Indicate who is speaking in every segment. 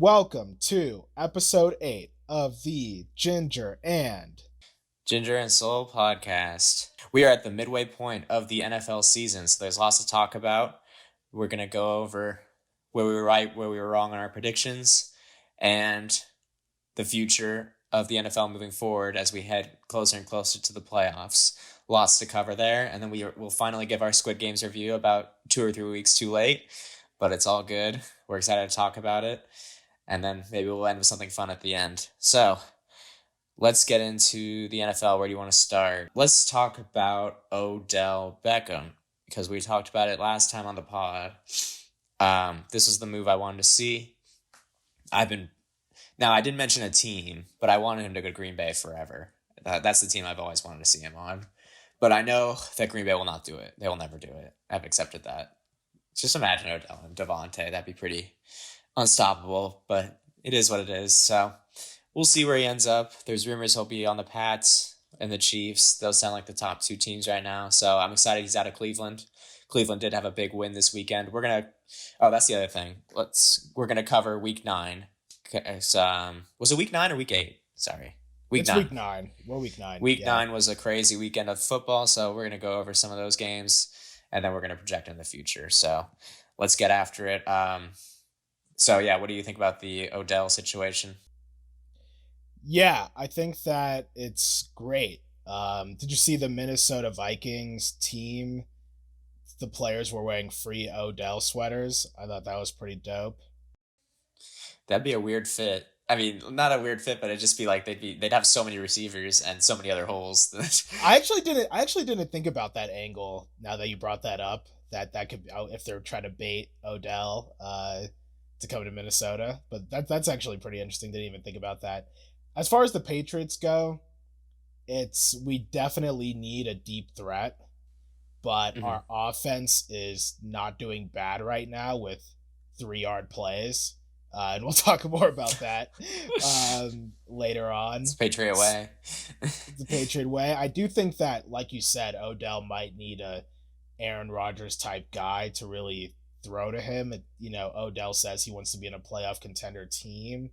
Speaker 1: Welcome to episode 8 of the
Speaker 2: Ginger and Soul podcast. We are at the midway point of the NFL season, so there's lots to talk about. We're going to go over where we were right, where we were wrong on our predictions, and the future of the NFL moving forward as we head closer and closer to the playoffs. Lots to cover there, and then we'll finally give our Squid Games review about 2 or 3 weeks too late, but it's all good. We're excited to talk about it, and then maybe we'll end with something fun at the end. So, let's get into the NFL. Where do you want to start? Let's talk about Odell Beckham because we talked about it last time on the pod. This was the move I wanted to see. I didn't mention a team, but I wanted him to go to Green Bay forever. That's the team I've always wanted to see him on. But I know that Green Bay will not do it. They will never do it. I've accepted that. Just imagine Odell and Devontae. That'd be pretty unstoppable, but it is what it is. So we'll see where he ends up. There's rumors he'll be on the Pats and the Chiefs. Those sound like the top two teams right now. So I'm excited he's out of Cleveland. Cleveland did have a big win this weekend. That's the other thing. We're gonna cover week 9. Was it week 9 or week 8? Sorry. Week
Speaker 1: It's
Speaker 2: 9.
Speaker 1: week 9. We're week 9.
Speaker 2: Week 9 was a crazy weekend of football, so we're gonna go over some of those games, and then we're gonna project in the future. So let's get after it. What do you think about the Odell situation?
Speaker 1: Yeah, I think that it's great. Did you see the Minnesota Vikings team? The players were wearing free Odell sweaters. I thought that was pretty dope.
Speaker 2: That'd be a weird fit. I mean, not a weird fit, but it'd just be like they'd have so many receivers and so many other holes.
Speaker 1: I actually didn't think about that angle now that you brought that up. That could be if they're trying to bait Odell to come to Minnesota. But that's actually pretty interesting. Didn't even think about that. As far as the Patriots go, we definitely need a deep threat, but
Speaker 2: Mhm.
Speaker 1: our offense is not doing bad right now with 3 yard plays. And we'll talk more about that later
Speaker 2: It's
Speaker 1: on.
Speaker 2: Patriot way.
Speaker 1: The Patriot way. I do think that, like you said, Odell might need a Aaron Rodgers type guy to really throw to him. Odell says he wants to be in a playoff contender team.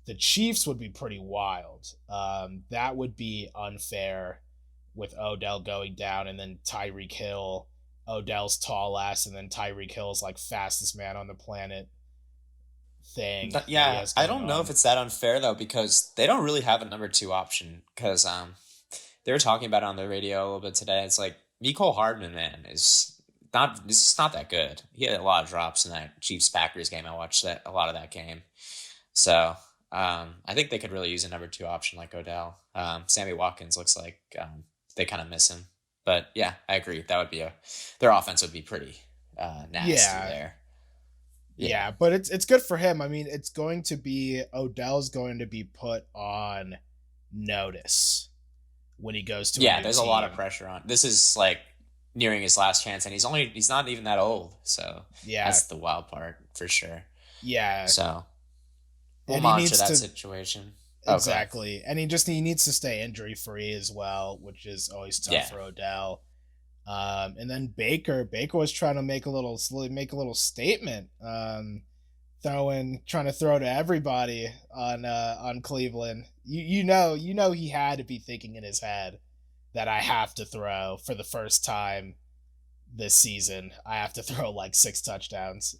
Speaker 1: The Chiefs would be pretty wild. That would be unfair with Odell going down and then Tyreek Hill, Odell's tall ass, and then Tyreek Hill's like fastest man on the planet thing that he
Speaker 2: Yeah,
Speaker 1: has
Speaker 2: I
Speaker 1: going
Speaker 2: don't know if
Speaker 1: on.
Speaker 2: it's that unfair though because they don't really have a number 2 option because they were talking about it on the radio a little bit today. It's like Mecole Hardman, man, is just not that good. He had a lot of drops in that Chiefs Packers game. I watched a lot of that game. So I think they could really use a number 2 option like Odell. Sammy Watkins looks like they kind of miss him. But yeah, I agree. Their offense would be pretty nasty
Speaker 1: Yeah,
Speaker 2: there. Yeah.
Speaker 1: yeah, but it's good for him. I mean, Odell's going to be put on notice when he goes to a
Speaker 2: Yeah,
Speaker 1: new
Speaker 2: there's a lot of
Speaker 1: team.
Speaker 2: pressure on. This is like nearing his last chance, and he's not even that old. So
Speaker 1: Yeah,
Speaker 2: that's the wild part for sure.
Speaker 1: yeah,
Speaker 2: So we'll
Speaker 1: and he
Speaker 2: monitor
Speaker 1: needs
Speaker 2: that
Speaker 1: to
Speaker 2: situation. Oh, go ahead.
Speaker 1: exactly, and he needs to stay injury free as well, which is always tough
Speaker 2: Yeah.
Speaker 1: for Odell. And then Baker was trying to make a little statement, trying to throw to everybody on Cleveland. You know he had to be thinking in his head that I have to throw for the first time this season. I have to throw like 6 touchdowns.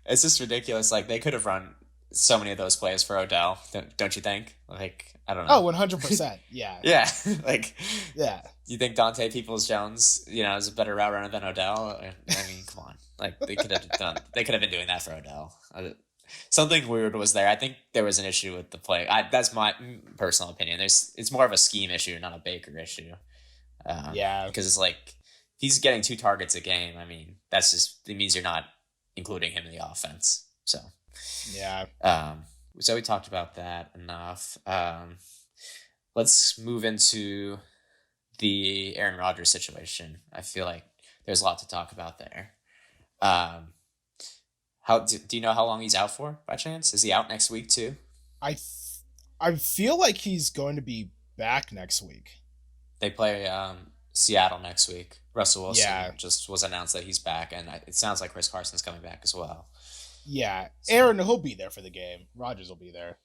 Speaker 2: It's just ridiculous. Like they could have run so many of those plays for Odell, don't you think? Like I don't
Speaker 1: Oh,
Speaker 2: know.
Speaker 1: 100%. Yeah.
Speaker 2: Yeah, like
Speaker 1: Yeah.
Speaker 2: you think Dante Peoples Jones, is a better route runner than Odell? I mean, come on. Like they could have been doing that for Odell. Something weird was there. I think there was an issue with the play. That's my personal opinion. It's more of a scheme issue, not a Baker issue.
Speaker 1: Yeah.
Speaker 2: Because it's like he's getting 2 targets a game. I mean, it means you're not including him in the offense.
Speaker 1: Yeah.
Speaker 2: Um, so we talked about that enough. Let's move into the Aaron Rodgers situation. I feel like there's a lot to talk about there. Um, do you know how long he's out for by chance? Is he out next week too?
Speaker 1: I th- I feel like he's going to be back next week.
Speaker 2: They play Seattle next week. Russell Wilson
Speaker 1: Yeah.
Speaker 2: just was announced that he's back, and it sounds like Chris Carson's coming back as well.
Speaker 1: Yeah,
Speaker 2: So
Speaker 1: Aaron, he'll be there for the game. Rodgers will be there.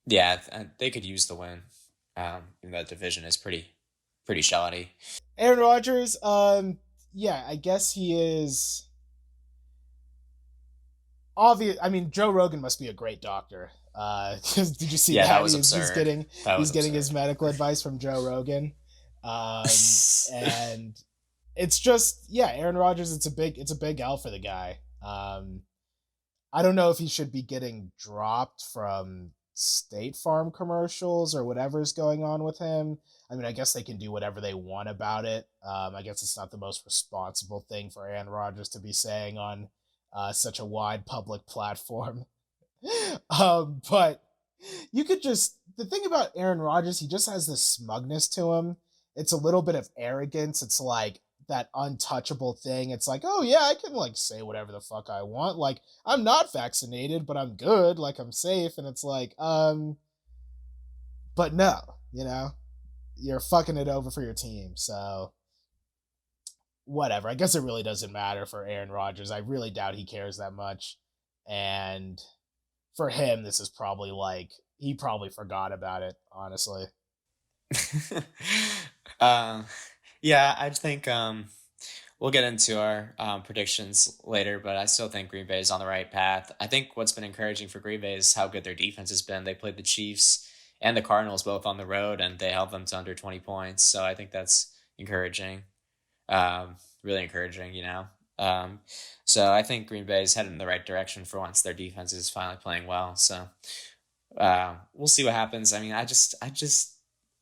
Speaker 2: yeah, they could use the win. And that division is pretty shoddy.
Speaker 1: Aaron Rodgers, yeah, I guess he is obvious. I mean, Joe Rogan must be a great doctor. Because did you see
Speaker 2: Yeah, that
Speaker 1: that
Speaker 2: was absurd. That was
Speaker 1: he's getting his
Speaker 2: absurd.
Speaker 1: medical advice from Joe Rogan, and it's just yeah, Aaron Rodgers. It's a big L for the guy. I don't know if he should be getting dropped from State Farm commercials or whatever's going on with him. I mean, I guess they can do whatever they want about it. I guess it's not the most responsible thing for Aaron Rodgers to be saying on such a wide public platform. But you could just the thing about Aaron Rodgers, he just has this smugness to him. It's a little bit of arrogance. It's like that untouchable thing. It's like, oh yeah, I can like say whatever the fuck I want. Like I'm not vaccinated, but I'm good. Like I'm safe. And it's like, but no, you know, you're fucking it over for your team. So whatever. I guess it really doesn't matter for Aaron Rodgers. I really doubt he cares that much. And for him, this is probably like he probably forgot about it, honestly.
Speaker 2: um, yeah, I think we'll get into our predictions later, but I still think Green Bay is on the right path. I think what's been encouraging for Green Bay is how good their defense has been. They played the Chiefs and the Cardinals both on the road, and they held them to under 20 points. So I think that's encouraging, really encouraging, you know. Um, so I think Green Bay is headed in the right direction for once their defense is finally playing well. So we'll see what happens. I mean,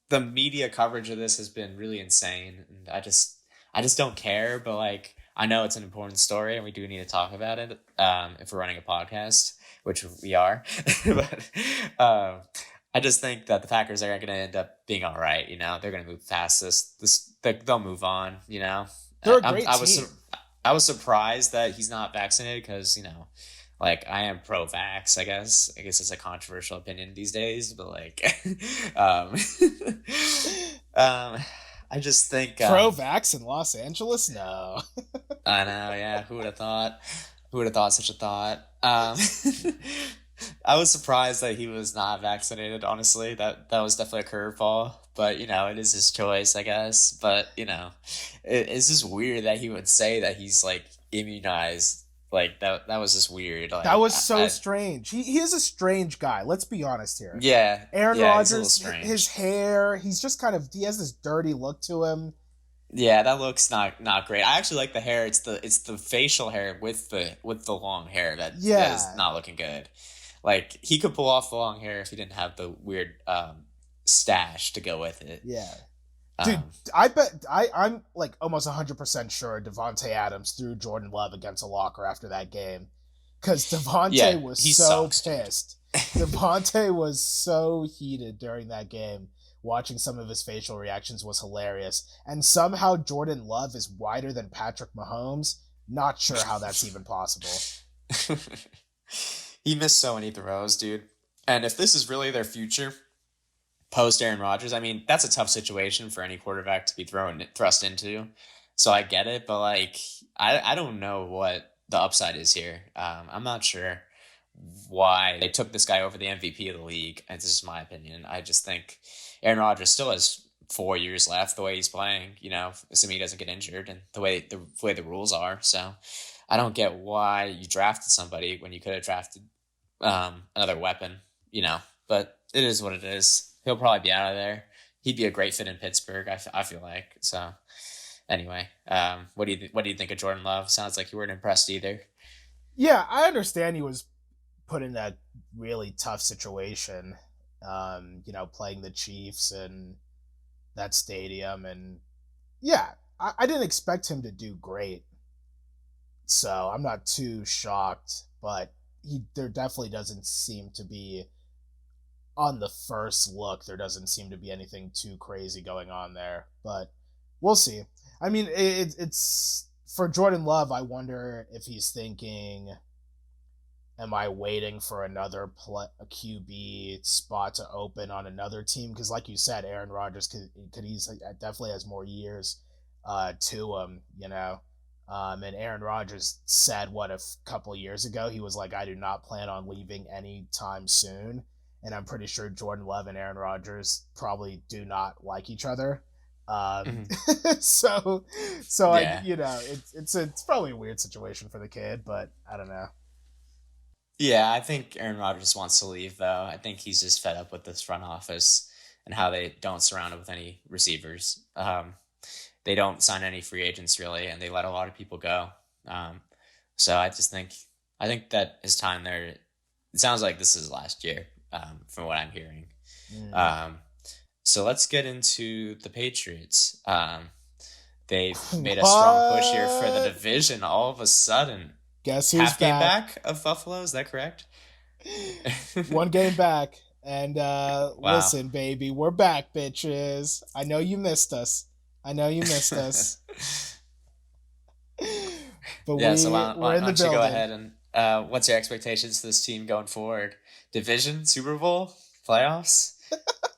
Speaker 2: the media coverage of this has been really insane, and I just don't care. But like, I know it's an important story, and we do need to talk about it. If we're running a podcast, which we are, but I just think that the Packers are going to end up being all right. You know, they're going to move past they'll move on. You know,
Speaker 1: They're a
Speaker 2: I'm,
Speaker 1: great team.
Speaker 2: I was surprised that he's not vaccinated because you know like I am pro-vax, I guess. I guess it's a controversial opinion these days, but like, um, um, I just think,
Speaker 1: Pro vax in Los Angeles? No.
Speaker 2: I know, yeah. Who would have thought? Who would have thought such a thought? I was surprised that he was not vaccinated. Honestly, that was definitely a curveball. But you know, it is his choice, I guess. But you know, it's just weird that he would say that he's like immunized. Like that was just weird.
Speaker 1: That
Speaker 2: Like
Speaker 1: was so strange. He is a strange guy. Let's be honest here.
Speaker 2: yeah,
Speaker 1: Aaron
Speaker 2: yeah, he's a little
Speaker 1: Rodgers, his
Speaker 2: strange.
Speaker 1: hair, he's just kind of he has this dirty look to him.
Speaker 2: Yeah, that looks not great. I actually like the hair. It's the facial hair with the long hair that is
Speaker 1: Yeah.
Speaker 2: not looking good. Like he could pull off the long hair if he didn't have the weird stash to go with it.
Speaker 1: Yeah. Dude,
Speaker 2: Um,
Speaker 1: I'm like almost 100% sure Devonte Adams threw Jordan Love against a locker after that game cuz
Speaker 2: yeah,
Speaker 1: Devonte was
Speaker 2: he
Speaker 1: so
Speaker 2: sucks, dude.
Speaker 1: pissed. Devonte was so heated during that game. Watching some of his facial reactions was hilarious. And somehow Jordan Love is wider than Patrick Mahomes. Not sure how that's even possible.
Speaker 2: He missed so many throws, dude. And if this is really their future, post Aaron Rodgers. I mean, that's a tough situation for any quarterback to be thrown thrust into. So I get it, but like I don't know what the upside is here. I'm not sure why they took this guy over the MVP of the league. And this is my opinion. I just think Aaron Rodgers still has 4 years left the way he's playing, you know, assuming he doesn't get injured and the way the rules are. So I don't get why you drafted somebody when you could have drafted another weapon, you know, but it is what it is. He'll probably be out of there. He'd be a great fit in Pittsburgh. I feel like so. Anyway, what do you think of Jordan Love? Sounds like you weren't impressed either.
Speaker 1: Yeah, I understand he was put in that really tough situation. Playing the Chiefs and that stadium, and yeah, I didn't expect him to do great, so I'm not too shocked. But he there definitely doesn't seem to be on the first look. There doesn't seem to be anything too crazy going on there, but we'll see. I mean, it's for Jordan Love. I wonder if he's thinking, am I waiting for a QB spot to open on another team? Because, like you said, Aaron Rodgers could easily definitely has more years to him. And Aaron Rodgers said what a couple years ago. He was like, I do not plan on leaving anytime soon. And I'm pretty sure Jordan Love and Aaron Rodgers probably do not like each other. Um,
Speaker 2: Mhm.
Speaker 1: so, so I,
Speaker 2: Yeah.
Speaker 1: it's probably a weird situation for the kid, but I don't know.
Speaker 2: Yeah, I think Aaron Rodgers wants to leave, though. I think he's just fed up with this front office and how they don't surround him with any receivers. They don't sign any free agents really, and they let a lot of people go. Um, so I think that his time there. It sounds like this is last year, from what I'm hearing.
Speaker 1: Mm.
Speaker 2: Um, so let's get into the Patriots. They've made a strong push here for the
Speaker 1: What?
Speaker 2: division all of a sudden.
Speaker 1: Guess who's
Speaker 2: Half game
Speaker 1: back?
Speaker 2: back of Buffalo, is that correct?
Speaker 1: One game back. And
Speaker 2: Wow.
Speaker 1: listen, baby, we're back, bitches. I know you missed us. I know you missed us. But
Speaker 2: Yeah, so
Speaker 1: we're in
Speaker 2: why
Speaker 1: the
Speaker 2: don't you go
Speaker 1: building.
Speaker 2: ahead and what's your expectations for this team going forward? Division, Super Bowl, playoffs?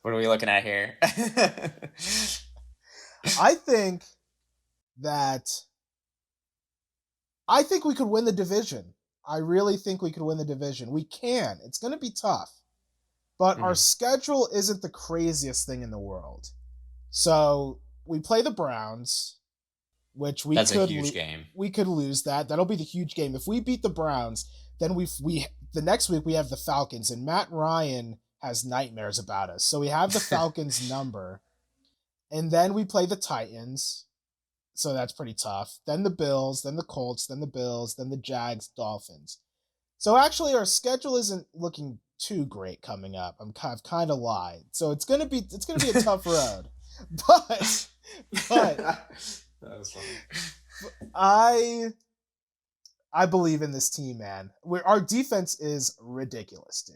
Speaker 2: What are we looking at here?
Speaker 1: I think that I think we could win the division. I really think we could win the division. We can. It's going to be tough. But our
Speaker 2: Mhm.
Speaker 1: schedule isn't the craziest thing in the world. So, we play the Browns, which
Speaker 2: That's a huge game.
Speaker 1: we could lose that. That'll be the huge game. If we beat the Browns, then we the next week we have the Falcons, and Matt Ryan has nightmares about us. So we have the Falcons number, and then we play the Titans. So that's pretty tough. Then the Bills, then the Colts, then the Bills, then the Jags, Dolphins. So actually, our schedule isn't looking too great coming up. I've kind of lied. So it's gonna be a tough road, but but
Speaker 2: That was funny.
Speaker 1: I I believe in this team, man. Our defense is ridiculous, dude.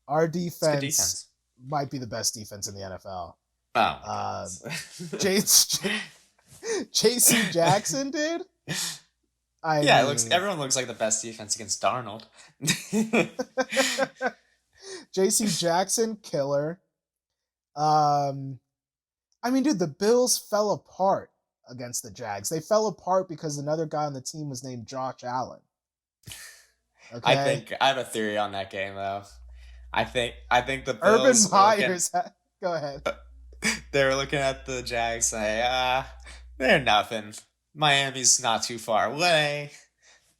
Speaker 1: Our
Speaker 2: It's good
Speaker 1: defense
Speaker 2: defense.
Speaker 1: might be the best defense in the NFL.
Speaker 2: Oh my
Speaker 1: Uh,
Speaker 2: goodness.
Speaker 1: J.C. Jackson, dude. I
Speaker 2: Yeah, it looks
Speaker 1: mean,
Speaker 2: everyone looks like the best defense against Darnold.
Speaker 1: J.C. Jackson, killer. Um, I mean, dude, the Bills fell apart against the Jags. They fell apart because another guy on the team was named Josh Allen.
Speaker 2: I
Speaker 1: Okay,
Speaker 2: think I have a theory on that game though. I think the
Speaker 1: Urban
Speaker 2: Bills were looking
Speaker 1: Myers. Go ahead.
Speaker 2: they were looking at the Jags say, they're nothing. Miami's not too far away.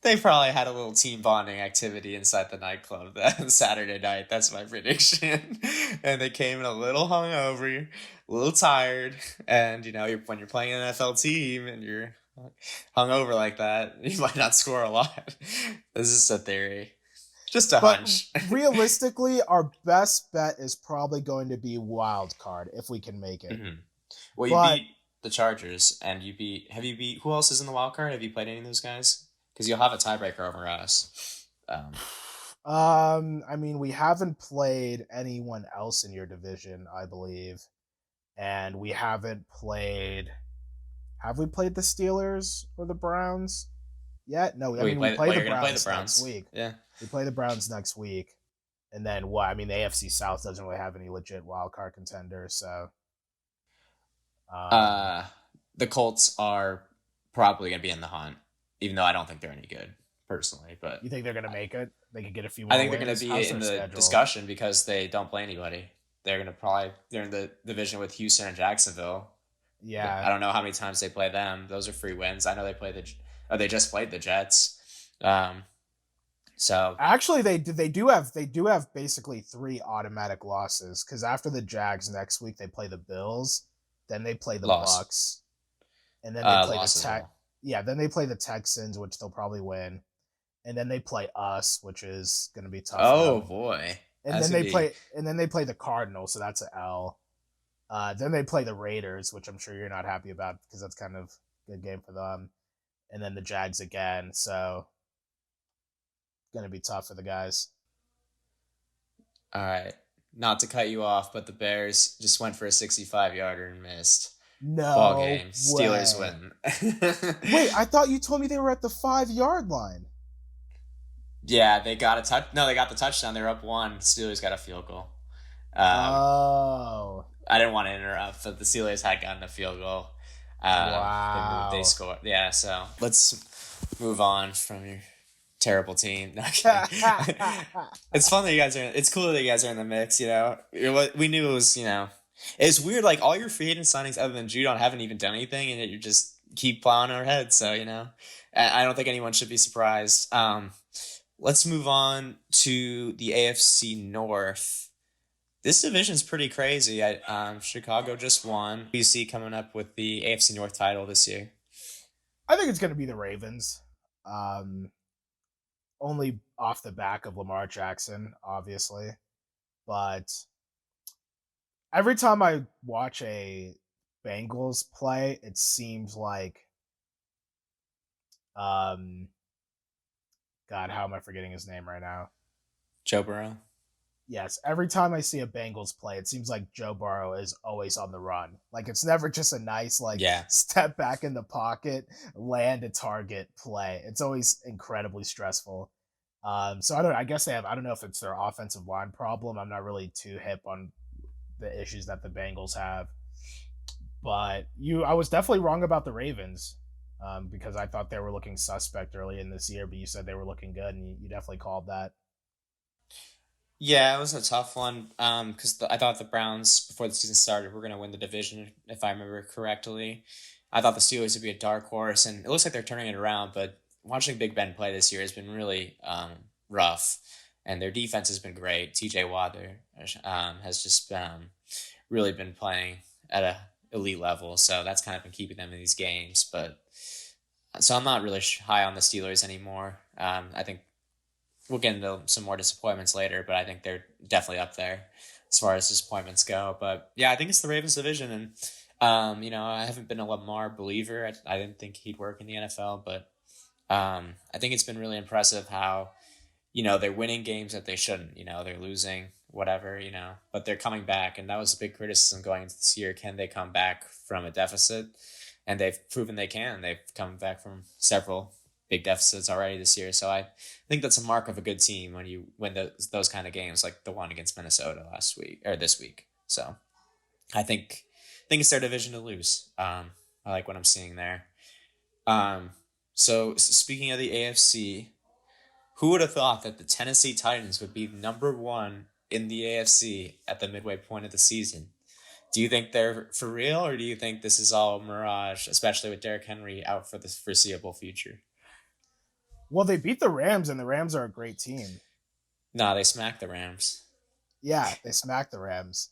Speaker 2: They probably had a little team bonding activity inside the nightclub that Saturday night. That's my prediction. And they came in a little hungover, a little tired, and when you're playing an NFL team and you're hungover like that, you might not score a lot. This is a theory, just a
Speaker 1: But
Speaker 2: hunch.
Speaker 1: realistically, our best bet is probably going to be wild card if we can make it.
Speaker 2: Mhm. Well, you
Speaker 1: But
Speaker 2: beat the Chargers, and have you beat who else is in the wild card? Have you played any of those guys? Because you'll have a tiebreaker over us.
Speaker 1: I mean, we haven't played anyone else in your division, I believe, and we haven't played. Have we played the Steelers or the Browns yet? No, I
Speaker 2: Well,
Speaker 1: mean we play
Speaker 2: well,
Speaker 1: the
Speaker 2: you're gonna play the
Speaker 1: Browns next
Speaker 2: Browns.
Speaker 1: week.
Speaker 2: Yeah.
Speaker 1: We play the Browns next week, and then what? I mean, the AFC South doesn't really have any legit wild card contenders, so um,
Speaker 2: Uh, the Colts are probably gonna be in the hunt, even though I don't think they're any good personally. But
Speaker 1: you think they're gonna make it? They could get a few
Speaker 2: I
Speaker 1: more
Speaker 2: think they're gonna
Speaker 1: wins.
Speaker 2: be
Speaker 1: How's
Speaker 2: in
Speaker 1: their
Speaker 2: the
Speaker 1: schedule?
Speaker 2: discussion because they don't play anybody. They're in the division with Houston and Jacksonville.
Speaker 1: Yeah,
Speaker 2: I don't know how many times they play them. Those are free wins. I know they just played the Jets. So
Speaker 1: actually, they do have basically three automatic losses because after the Jags next week they play the Bills, then they play the
Speaker 2: loss,
Speaker 1: Bucks, and then they play the
Speaker 2: loss as
Speaker 1: Tech.
Speaker 2: well.
Speaker 1: Yeah, then they play the Texans, which they'll probably win, and then they play us, which is going to be tough for
Speaker 2: Oh
Speaker 1: them.
Speaker 2: boy, that's gonna be
Speaker 1: And then they play the Cardinals, so that's an L. Then they play the Raiders, which I'm sure you're not happy about because that's kind of a good game for them, and then the Jags again. So going to be tough for the guys.
Speaker 2: all right. Not to cut you off, but the Bears just went for a 65-yarder and missed. Ball
Speaker 1: No
Speaker 2: game. Steelers
Speaker 1: way.
Speaker 2: win.
Speaker 1: Wait, I thought you told me they were at the 5 yard line.
Speaker 2: Yeah, they got a touch. No, they got the touchdown. They're up one. Steelers got a field goal. Um,
Speaker 1: Oh.
Speaker 2: I didn't want to interrupt, but the Steelers had gotten a field goal. They
Speaker 1: Wow.
Speaker 2: scored. Yeah, so let's move on from your terrible team. No, I'm kidding. It's fun that you guys are. It's cool that you guys are in the mix. We knew it was. It's weird. Like all your free agent signings, other than Judon, haven't even done anything, and yet you just keep plowing our heads. So I don't think anyone should be surprised. Let's move on to the AFC North. This division's pretty crazy. Chicago just won. Who do you see coming up with the AFC North title this year?
Speaker 1: I think it's going to be the Ravens. Um, Only off the back of Lamar Jackson, obviously. But every time I watch a Bengals play, it seems like, um, God, how am I forgetting his name right now?
Speaker 2: Joe Burrow.
Speaker 1: Yes, every time I see a Bengals play, it seems like Joe Burrow is always on the run. Like it's never just a nice like
Speaker 2: Yeah.
Speaker 1: step back in the pocket, land a target play. It's always incredibly stressful. So I don't. I guess they have. I don't know if it's their offensive line problem. I'm not really too hip on the issues that the Bengals have. But I was definitely wrong about the Ravens because I thought they were looking suspect early in this year. But you said they were looking good, and you definitely called that.
Speaker 2: Yeah, it was a tough one because I thought the Browns, before the season started, were going to win the division, if I remember correctly. I thought the Steelers would be a dark horse, and it looks like they're turning it around, but watching Big Ben play this year has been really rough, and their defense has been great. TJ Watt has just really been playing at a elite level, so that's kind of been keeping them in these games. But so I'm not really high on the Steelers anymore. I think we'll get into some more disappointments later, but I think they're definitely up there as far as disappointments go. But yeah, I think it's the Ravens division, and I haven't been a Lamar believer. I didn't think he'd work in the NFL, but I think it's been really impressive how they're winning games that they shouldn't. They're losing whatever. But they're coming back, and that was a big criticism going into this year. Can they come back from a deficit? And they've proven they can. They've come back from several big deficits already this year. So I think that's a mark of a good team when you win those kind of games, like the one against Minnesota last week or this week. So I think it's their division to lose. I like what I'm seeing there. Um, so speaking of the AFC, who would have thought that the Tennessee Titans would be number one in the AFC at the midway point of the season? Do you think they're for real, or do you think this is all mirage, especially with Derrick Henry out for the foreseeable future?
Speaker 1: Well, they beat the Rams, and the Rams are a great team.
Speaker 2: Nah, they smacked the Rams.
Speaker 1: Yeah, they smacked the Rams.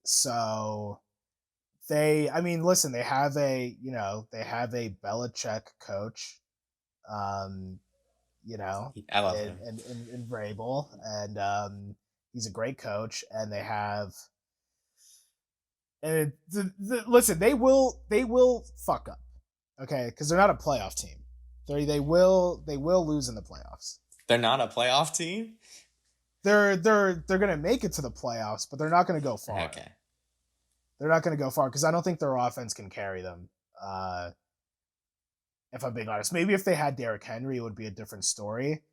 Speaker 1: So I mean, listen, they have a Belichick coach, um, you know,
Speaker 2: I love
Speaker 1: in
Speaker 2: him.
Speaker 1: in Vrabel, and he's a great coach, and they have. And listen, they will fuck up, okay, because they're not a playoff team. They will lose in the playoffs.
Speaker 2: They're not a playoff team.
Speaker 1: They're gonna make it to the playoffs, but they're not gonna go far.
Speaker 2: Okay.
Speaker 1: They're not gonna go far because I don't think their offense can carry them. If I'm being honest, maybe if they had Derrick Henry, it would be a different story.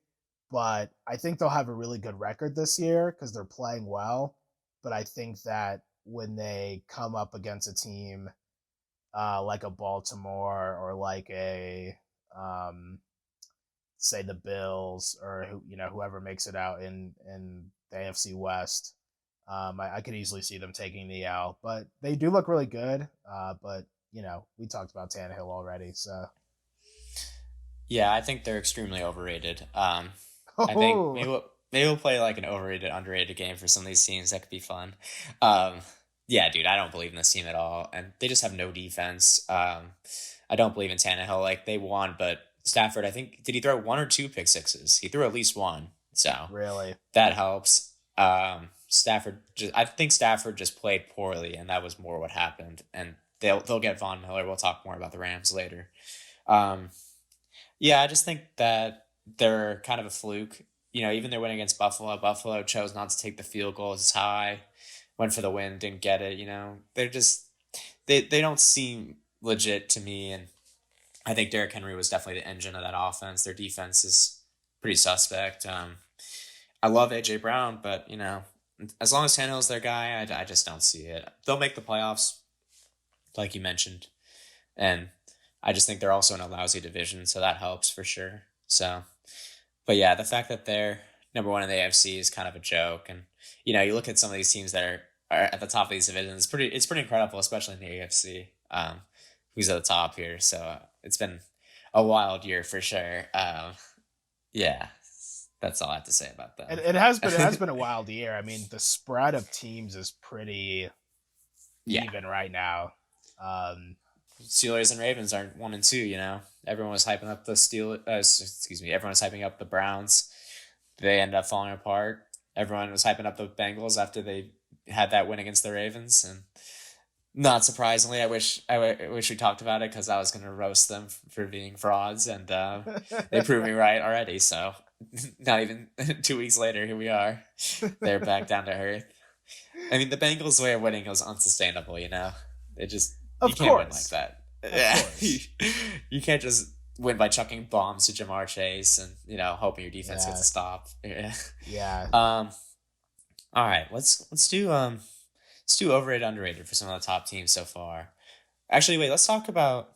Speaker 1: But I think they'll have a really good record this year because they're playing well. But I think that when they come up against a team like a Baltimore or like a um, say the Bills or whoever makes it out in the AFC West. I could easily see them taking the L, but they do look really good. But we talked about Tannehill already, so
Speaker 2: Yeah, I think they're extremely overrated. I think
Speaker 1: oh,
Speaker 2: maybe we'll play like an overrated, underrated game for some of these teams. That could be fun. Um, yeah, dude, I don't believe in this team at all, and they just have no defense. I don't believe in Tannehill. Like they won, but Stafford, I think, did he throw one or two pick sixes? He threw at least one, so
Speaker 1: really?
Speaker 2: that helps. I think Stafford just played poorly, and that was more what happened. And they'll get Von Miller. We'll talk more about the Rams later. Um, yeah, I just think that they're kind of a fluke. Even their win against Buffalo, Buffalo chose not to take the field goals as high, went for the win, didn't get it. They're just they don't seem legit to me, and I think Derrick Henry was definitely the engine of that offense. Their defense is pretty suspect. I love AJ Brown, but as long as Tannehill's their guy, I just don't see it. They'll make the playoffs, like you mentioned. and I just think they're also in a lousy division, so that helps for sure. So, but yeah, the fact that they're number one in the AFC is kind of a joke, and you look at some of these teams that are at the top of these divisions. It's pretty incredible, especially in the AFC. Who's at the top here? So it's been a wild year for sure. Yeah, that's all I have to say about
Speaker 1: It,
Speaker 2: them.
Speaker 1: it has been it has been a wild year. I mean, the spread of teams is pretty
Speaker 2: Yeah,
Speaker 1: even right now. Um,
Speaker 2: Steelers and Ravens aren't 1-2. Everyone was hyping up the Excuse me. Everyone was hyping up the Browns. They end up falling apart. Everyone was hyping up the Bengals after they had that win against the Ravens, and not surprisingly, I wish we talked about it because I was going to roast them for being frauds, and they proved me right already. So, not even 2 weeks later, here we are. They're back down to earth. I mean, the Bengals' way of winning was unsustainable. It just you
Speaker 1: of
Speaker 2: can't win like
Speaker 1: course,
Speaker 2: that.
Speaker 1: of
Speaker 2: Yeah, you,
Speaker 1: course,
Speaker 2: you can't just win by chucking bombs to Jamar Chase and hoping your defense gets
Speaker 1: yeah,
Speaker 2: a stop. Yeah.
Speaker 1: yeah.
Speaker 2: Um. All right. Let's do overrated, underrated for some of the top teams so far. Actually, wait. Let's talk about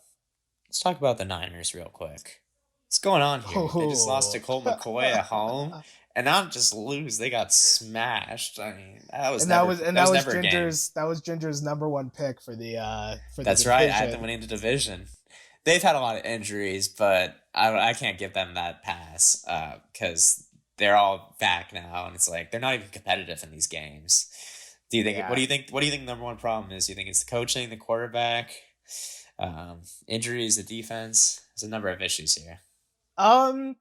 Speaker 2: the Niners real quick. What's going on here? They just lost to
Speaker 1: Oh.
Speaker 2: Colt McCoy at home, and not just lose, they got smashed. I mean, that was
Speaker 1: and that
Speaker 2: never
Speaker 1: was and
Speaker 2: that
Speaker 1: that
Speaker 2: was
Speaker 1: was
Speaker 2: never a game.
Speaker 1: Ginger's number one pick for the
Speaker 2: That's right. I had them
Speaker 1: division.
Speaker 2: winning the division. They've had a lot of injuries, but I can't give them that pass because they're all back now, and it's like they're not even competitive in these games. Do you think? What do
Speaker 1: Yeah.
Speaker 2: you think? What do you think the number one problem is? Do you think it's the coaching, the quarterback, injuries, the defense? There's a number of issues here.
Speaker 1: Um,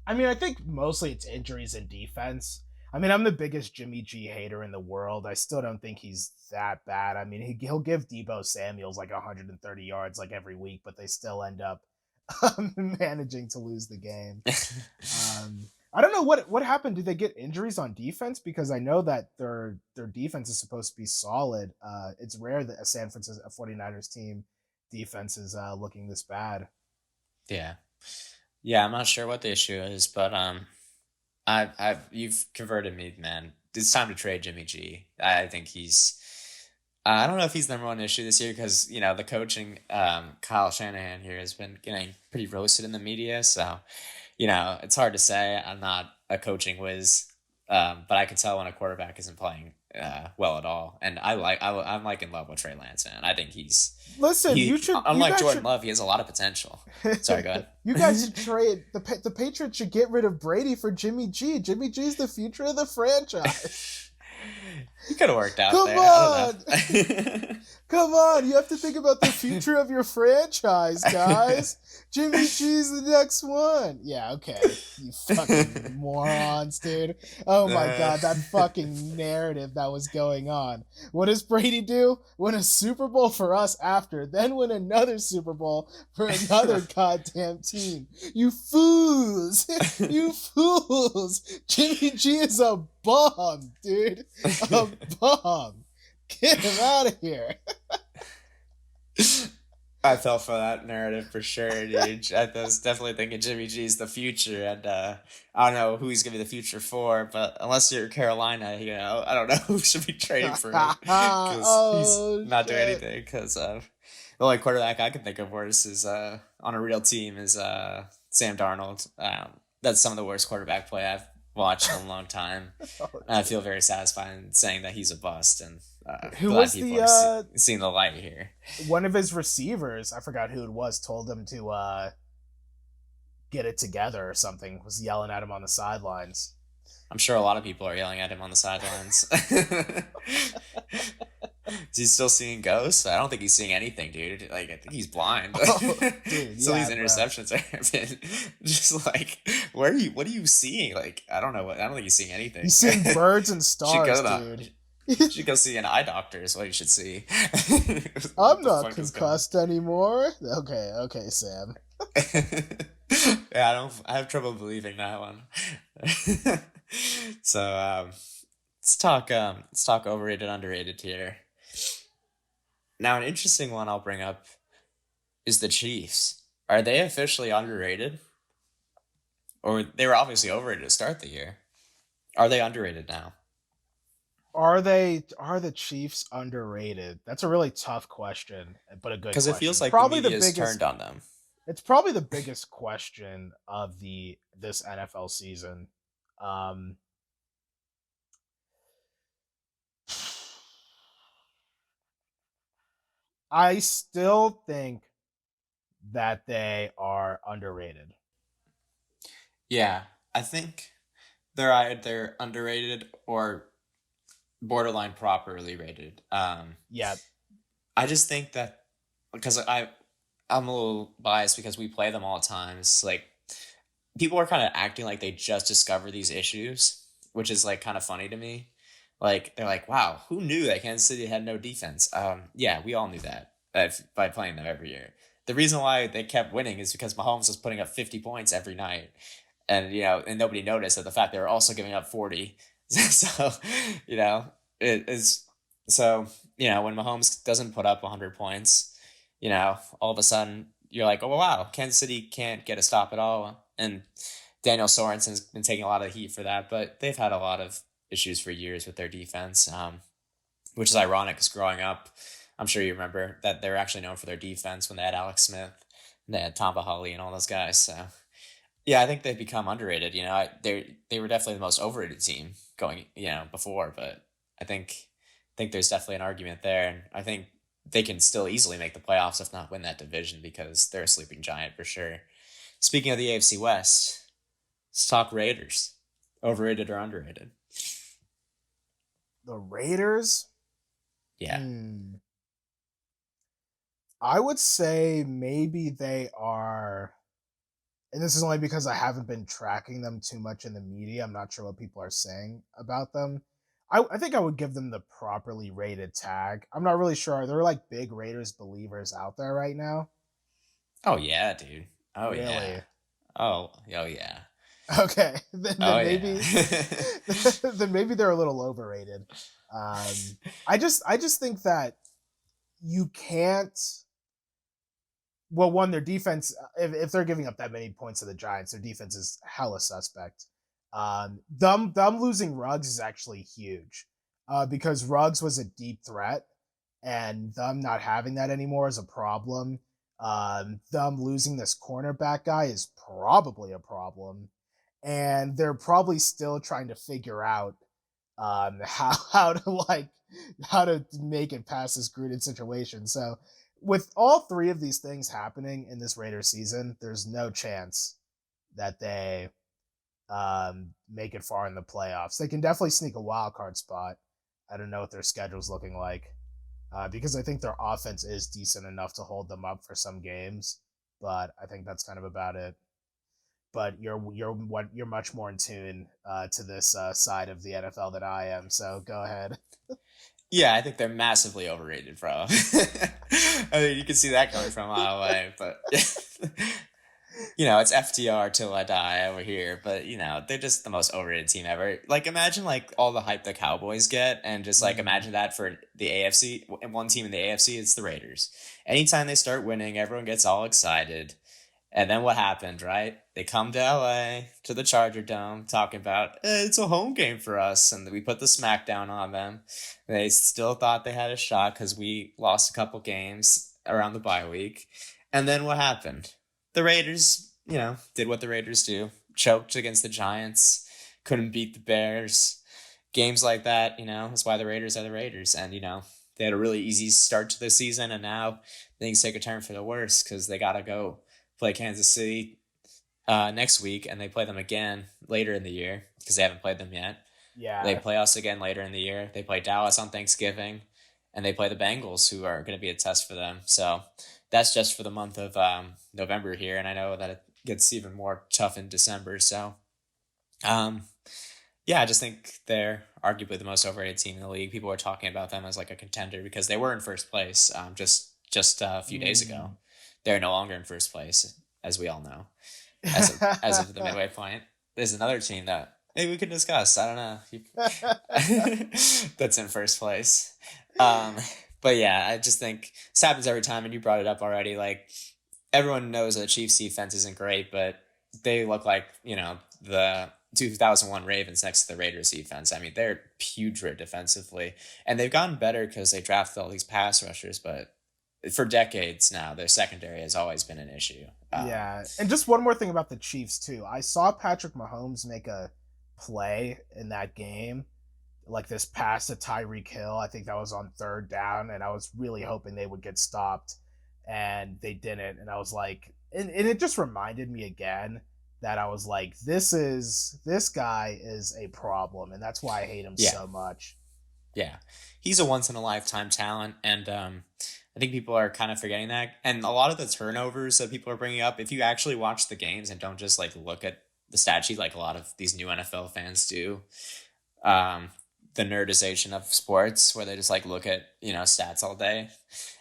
Speaker 1: I mean, I think mostly it's injuries and defense. I mean, I'm the biggest Jimmy G hater in the world. I still don't think he's that bad. I mean, he'll give Debo Samuels like 130 yards like every week, but they still end up managing to lose the game. I don't know what happened. Did they get injuries on defense? Because I know that their defense is supposed to be solid. It's rare that a San Francisco 49ers team defense is looking this bad.
Speaker 2: Yeah, yeah. I'm not sure what the issue is, but you've converted me, man. It's time to trade Jimmy G. I think he's. I don't know if he's the number one issue this year because the coaching, Kyle Shanahan here has been getting pretty roasted in the media. So it's hard to say. I'm not a coaching whiz, but I can tell when a quarterback isn't playing well at all. And I'm like in love with Trey Lance, man. I think
Speaker 1: Listen, you
Speaker 2: unlike
Speaker 1: guys
Speaker 2: Jordan
Speaker 1: should
Speaker 2: Love, he has a lot of potential. Sorry, go
Speaker 1: you guys should
Speaker 2: ahead.
Speaker 1: trade the Patriots should get rid of Brady for Jimmy G. Jimmy G's the future of the franchise.
Speaker 2: He could have worked out
Speaker 1: Come
Speaker 2: there. I
Speaker 1: on.
Speaker 2: don't know.
Speaker 1: Come on, you have to think about the future of your franchise, guys. Jimmy G's the next one. Yeah, okay. You fucking morons, dude. Oh my god, that fucking narrative that was going on. What does Brady do? Win a Super Bowl for us after, then win another Super Bowl for another goddamn team. You fools! You fools! Jimmy G is a bum, dude. A bum. Get him out of here.
Speaker 2: I fell for that narrative for sure, dude. I was definitely thinking Jimmy G's the future, and I don't know who he's gonna be the future for, but unless you're Carolina, I don't know who should be trading for him because he's
Speaker 1: Oh
Speaker 2: not doing
Speaker 1: shit.
Speaker 2: anything. Because the only quarterback I can think of worse is on a real team is Sam Darnold. That's some of the worst quarterback play I've watched in a long time.
Speaker 1: Oh,
Speaker 2: And I feel very satisfied in saying that he's a bust, and
Speaker 1: who
Speaker 2: glad
Speaker 1: was
Speaker 2: people
Speaker 1: the
Speaker 2: are seeing the light here.
Speaker 1: one of his receivers, I forgot who it was, told him to get it together or something, was yelling at him on the sidelines.
Speaker 2: I'm sure a lot of people are yelling at him on the sidelines. Is he still seeing ghosts? I don't think he's seeing anything, dude. Like I think he's blind.
Speaker 1: Oh, dude,
Speaker 2: So these
Speaker 1: yeah, bro.
Speaker 2: interceptions have been just like, where are you? What are you seeing? Like I don't know. I don't think he's seeing anything.
Speaker 1: He's seeing birds and
Speaker 2: should
Speaker 1: stars,
Speaker 2: go to
Speaker 1: dude.
Speaker 2: should go see an eye doctor. Is what you should see.
Speaker 1: I'm
Speaker 2: What the
Speaker 1: not
Speaker 2: fuck is going
Speaker 1: concussed anymore. Okay, okay, Sam.
Speaker 2: yeah, I don't. I have trouble believing that one. So let's talk overrated, underrated here. Now, an interesting one I'll bring up is the Chiefs. Are they officially underrated, or they were obviously overrated to start the year? Are they underrated now?
Speaker 1: Are the Chiefs underrated? That's a really tough question, but a good
Speaker 2: Because it feels
Speaker 1: question.
Speaker 2: like the media is turned on them.
Speaker 1: It's probably the biggest question of the this NFL season. Um, I still think that they are underrated.
Speaker 2: Yeah, I think they're either underrated or borderline properly rated.
Speaker 1: Yeah,
Speaker 2: I just think that because I'm a little biased because we play them all the time. It's like people are kind of acting like they just discovered these issues, which is like kind of funny to me. Like they're like, "Wow, who knew that Kansas City had no defense?" Yeah, we all knew that by playing them every year. The reason why they kept winning is because Mahomes was putting up 50 points every night, and and nobody noticed that the fact they were also giving up 40. So you know it is so when Mahomes doesn't put up 100 points, all of a sudden you're like, oh wow, Kansas City can't get a stop at all, and Daniel Sorensen's been taking a lot of heat for that, but they've had a lot of issues for years with their defense, which is ironic because growing up, I'm sure you remember that they're actually known for their defense when they had Alex Smith, and they had Tom Bahali and all those guys. So yeah, I think they've become underrated. They were definitely the most overrated team going, before, but I think there's definitely an argument there, and I think they can still easily make the playoffs if not win that division because they're a sleeping giant for sure. Speaking of the AFC West, let's talk Raiders. Overrated or underrated?
Speaker 1: the Raiders.
Speaker 2: Yeah.
Speaker 1: Hmm. I would say maybe they are, and this is only because I haven't been tracking them too much in the media. I'm not sure what people are saying about them. I think I would give them the properly rated tag. I'm not really sure. There are like big Raiders believers out there right now.
Speaker 2: Oh yeah, dude. Oh yeah.
Speaker 1: Really?
Speaker 2: Oh yeah.
Speaker 1: Okay,
Speaker 2: Oh
Speaker 1: then
Speaker 2: yeah.
Speaker 1: maybe then maybe they're a little overrated. I just think that you can't. Well, one, their defense, if they're giving up that many points to the Giants, their defense is hella suspect. Them losing Ruggs is actually huge, because Ruggs was a deep threat, and them not having that anymore is a problem. Them losing this cornerback guy is probably a problem, and they're probably still trying to figure out how to how to make it past this Gruden situation. So with all three of these things happening in this Raiders season, there's no chance that they make it far in the playoffs. They can definitely sneak a wild card spot. I don't know what their schedule's looking like, because I think their offense is decent enough to hold them up for some games. But I think that's kind of about it. But you're much more in tune to this side of the NFL than I am. So go ahead.
Speaker 2: Yeah, I think they're massively overrated, bro. I mean, you can see that coming from a mile away, but it's FTR till I die over here. But they're just the most overrated team ever. Like, imagine like all the hype the Cowboys get, and just like
Speaker 1: Mm,
Speaker 2: imagine that for the AFC. And one team in the AFC, it's the Raiders. Anytime they start winning, everyone gets all excited. And then what happened, right? They come to LA to the Charger Dome talking about it's a home game for us, and we put the smackdown on them. They still thought they had a shot because we lost a couple games around the bye week. And then what happened? The Raiders, did what the Raiders do, choked against the Giants, couldn't beat the Bears. Games like that, that's why the Raiders are the Raiders. And, they had a really easy start to the season, and now things take a turn for the worse because they got to go play Kansas City next week, and they play them again later in the year because they haven't played them yet. They
Speaker 1: yeah,
Speaker 2: play us again later in the year. They play Dallas on Thanksgiving, and they play the Bengals, who are going to be a test for them. So that's just for the month of November here, and I know that it gets even more tough in December. So, um, yeah, I just think they're arguably the most overrated team in the league. People are talking about them as like a contender because they were in first place just a few days ago.
Speaker 1: mm.
Speaker 2: They're no longer in first place, as we all know, as of the midway point. There's another team that maybe we could discuss. I don't know. That's in first place. Um, but yeah, I just think this happens every time, and you brought it up already. Like everyone knows that Chiefs defense isn't great, but they look like the 2001 Ravens next to the Raiders defense. I mean, they're putrid defensively, and they've gotten better because they drafted all these pass rushers. But for decades now, their secondary has always been an issue.
Speaker 1: Yeah, and just one more thing about the Chiefs too. I saw Patrick Mahomes make a play in that game, like this pass to Tyreek Hill. I think that was on third down, and I was really hoping they would get stopped, and they didn't. And I was like, and it just reminded me again that I was like, this guy is a problem, and that's why I hate him
Speaker 2: Yeah,
Speaker 1: so much.
Speaker 2: yeah, he's a once in a lifetime talent, and I think people are kind of forgetting that. And a lot of the turnovers that people are bringing up, if you actually watch the games and don't just like look at the stat sheet like a lot of these new NFL fans do, um, the nerdization of sports where they just like look at stats all day.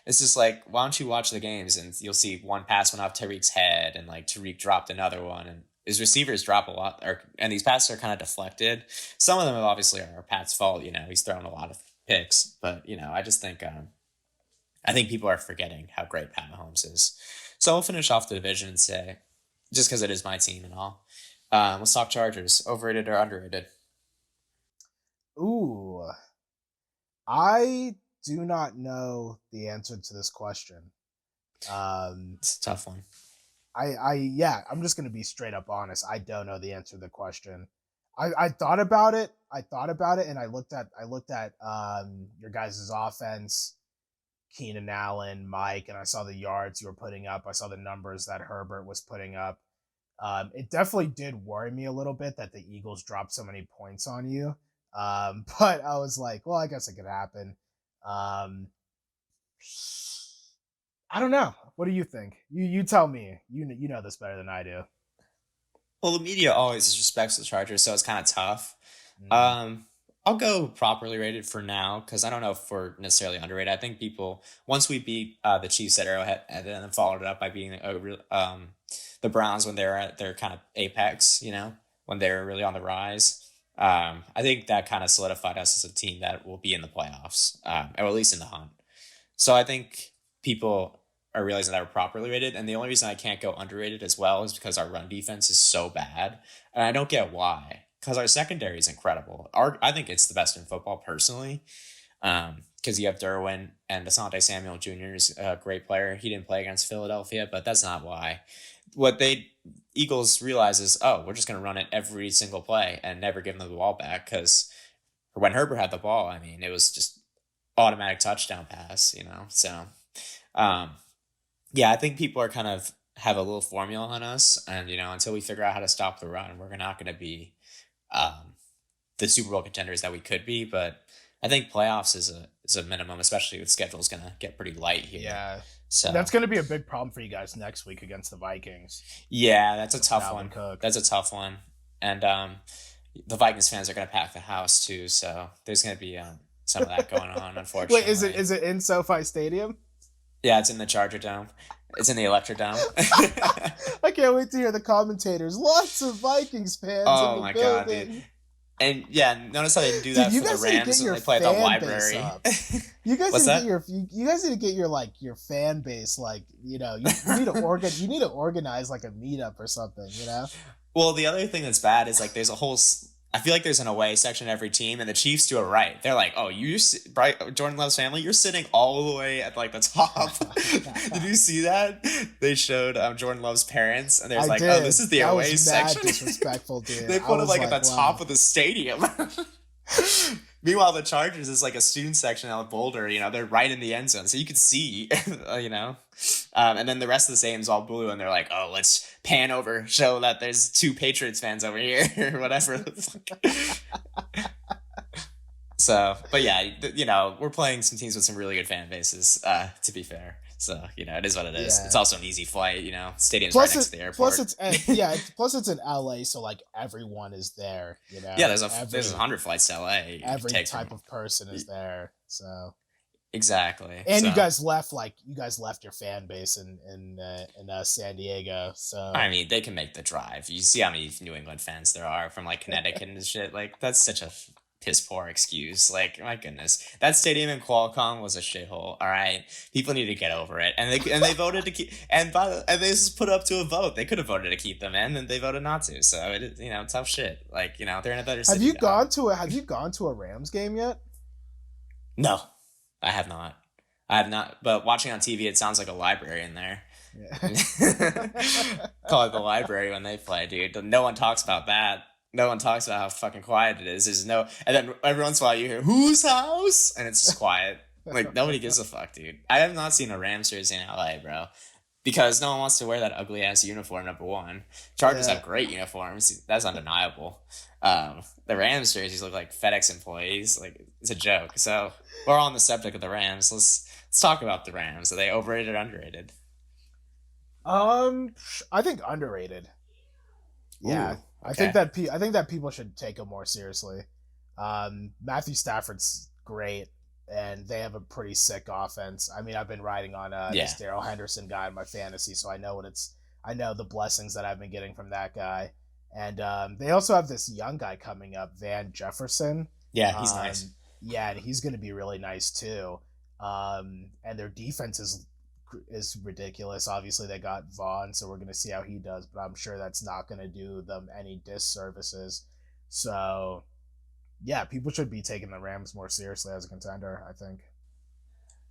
Speaker 2: It's just like, why don't you watch the games and you'll see one pass went off Tariq's head and like Tariq dropped another one and his receivers drop a lot, and these passes are kind of deflected. Some of them obviously are Pat's fault. He's thrown a lot of picks, but I just think I think people are forgetting how great Pat Mahomes is. So we'll finish off the division and say, just because it is my team and all, let's talk Chargers. Overrated or underrated?
Speaker 1: Ooh, I do not know the answer to this question. Um,
Speaker 2: It's a tough one.
Speaker 1: yeah, I'm just gonna be straight up honest. I don't know the answer to the question. I thought about it. I thought about it, and I looked at your guys' offense, Keenan Allen, Mike, and I saw the yards you were putting up. I saw the numbers that Herbert was putting up. It definitely did worry me a little bit that the Eagles dropped so many points on you. But I was like, well, I guess it could happen. Um, I don't know. What do you think? You tell me. You know this better than I do.
Speaker 2: Well, the media always disrespects the Chargers, so it's kind of tough.
Speaker 1: Mm,
Speaker 2: Um, I'll go properly rated for now because I don't know if we're necessarily underrated. I think people once we beat the Chiefs at Arrowhead and then followed it up by beating the Browns when they were at their kind of apex, when they were really on the rise. I think that kind of solidified us as a team that will be in the playoffs, or at least in the hunt. So I think people are realizing that we're properly rated, and the only reason I can't go underrated as well is because our run defense is so bad, and I don't get why. Because our secondary is incredible. I think it's the best in football personally. Because you have Derwin and Asante Samuel Jr. is a great player. He didn't play against Philadelphia, but that's not why. What they Eagles realize is, oh, we're just going to run it every single play and never give them the ball back. Because when Herbert had the ball, I mean, it was just automatic touchdown pass. So, um, yeah, I think people are kind of have a little formula on us, and until we figure out how to stop the run, we're not going to be um, the Super Bowl contenders that we could be. But I think playoffs is a minimum, especially with schedule's going to get pretty light here.
Speaker 1: yeah, and
Speaker 2: So
Speaker 1: that's going to be a big problem for you guys next week against the Vikings
Speaker 2: yeah, that's a
Speaker 1: with
Speaker 2: tough
Speaker 1: Dalvin
Speaker 2: one.
Speaker 1: Cook.
Speaker 2: That's a tough one, and the Vikings fans are going to pack the house too. So there's going to be some of that going on,
Speaker 1: Wait, is it
Speaker 2: unfortunately.
Speaker 1: is it in SoFi Stadium?
Speaker 2: Yeah, it's in the Charger Dome. It's in the Electrodome.
Speaker 1: I can't wait to hear the commentators. Lots of Vikings fans in
Speaker 2: Oh
Speaker 1: the
Speaker 2: my god, dude.
Speaker 1: building.
Speaker 2: And yeah, notice how they didn't do
Speaker 1: Dude,
Speaker 2: that
Speaker 1: you
Speaker 2: for the
Speaker 1: guys need to get
Speaker 2: Rams when
Speaker 1: your
Speaker 2: they play at the
Speaker 1: fan base
Speaker 2: library.
Speaker 1: up. You guys
Speaker 2: What's
Speaker 1: need to get
Speaker 2: that?
Speaker 1: you guys need to get your your fan base you need to organize like a meetup or something, you know?
Speaker 2: Well, the other thing that's bad is like there's a whole. I feel like there's an away section in every team, and the Chiefs do it right. They're like, "Oh, Jordan Love's family, you're sitting all the way at like the top." Did you see that? They showed Jordan Love's parents, and there's
Speaker 1: I
Speaker 2: like, "Oh,
Speaker 1: did.
Speaker 2: this is the
Speaker 1: That
Speaker 2: away
Speaker 1: was mad
Speaker 2: section."
Speaker 1: disrespectful, dude.
Speaker 2: They
Speaker 1: I
Speaker 2: put him
Speaker 1: was
Speaker 2: like at the
Speaker 1: like,
Speaker 2: top
Speaker 1: wow.
Speaker 2: of the stadium. Meanwhile, the Chargers is like a student section out of Boulder. They're right in the end zone, so you could see. And then the rest of the stadium's all blue, and they're like, "Oh, let's pan over, show that there's two Patriots fans over here, or whatever." So, but yeah, we're playing some teams with some really good fan bases. To be fair, so it is what it is. It's
Speaker 1: Yeah.
Speaker 2: also an easy flight. Stadium's right next to the
Speaker 1: Plus
Speaker 2: airport.
Speaker 1: it's yeah, plus it's in LA, so like everyone is there,
Speaker 2: Yeah, there's a
Speaker 1: Every
Speaker 2: 100 flights to LA you could
Speaker 1: every
Speaker 2: take
Speaker 1: type
Speaker 2: from.
Speaker 1: of person is there. So
Speaker 2: Exactly.
Speaker 1: and
Speaker 2: So
Speaker 1: you guys left your fan base in San Diego. So
Speaker 2: I mean, they can make the drive. You see how many New England fans there are from like Connecticut and shit. Like that's such a piss poor excuse. Like, my goodness, that stadium in Qualcomm was a shithole. All right, people need to get over it. And they voted to keep, and they just put up to a vote. They could have voted to keep them in, and they voted not to. So tough shit. Like, they're in a better
Speaker 1: Have
Speaker 2: city
Speaker 1: you
Speaker 2: now.
Speaker 1: gone to a Have you gone to a Rams game yet?
Speaker 2: No, I have not. I have not. But watching on TV, it sounds like a library in there.
Speaker 1: Yeah.
Speaker 2: Call it the library when they play, dude. No one talks about that. No one talks about how fucking quiet it is. There's no, and then every once in a while you hear whose house, and it's just quiet. Like nobody gives a fuck, dude. I have not seen a Rams jersey in LA, bro, because no one wants to wear that ugly ass uniform. Number one, Chargers have
Speaker 1: Yeah.
Speaker 2: great uniforms. That's undeniable. The Rams jerseys look like FedEx employees. Like it's a joke. So we're on the subject of the Rams. Let's talk about the Rams. Are they overrated or underrated?
Speaker 1: Um, I think underrated. Yeah,
Speaker 2: Ooh, okay.
Speaker 1: I think that people should take him more seriously. Matthew Stafford's great, and they have a pretty sick offense. I mean, I've been riding on this
Speaker 2: Yeah.
Speaker 1: Daryl Henderson guy in my fantasy, so I know what it's. I know the blessings that I've been getting from that guy, and they also have this young guy coming up, Van Jefferson.
Speaker 2: Yeah, he's nice.
Speaker 1: Yeah, and he's going to be really nice too. And their defense is ridiculous. Obviously, they got Vaughn, so we're going to see how he does, but I'm sure that's not going to do them any disservices. So, yeah, people should be taking the Rams more seriously as a contender, I think.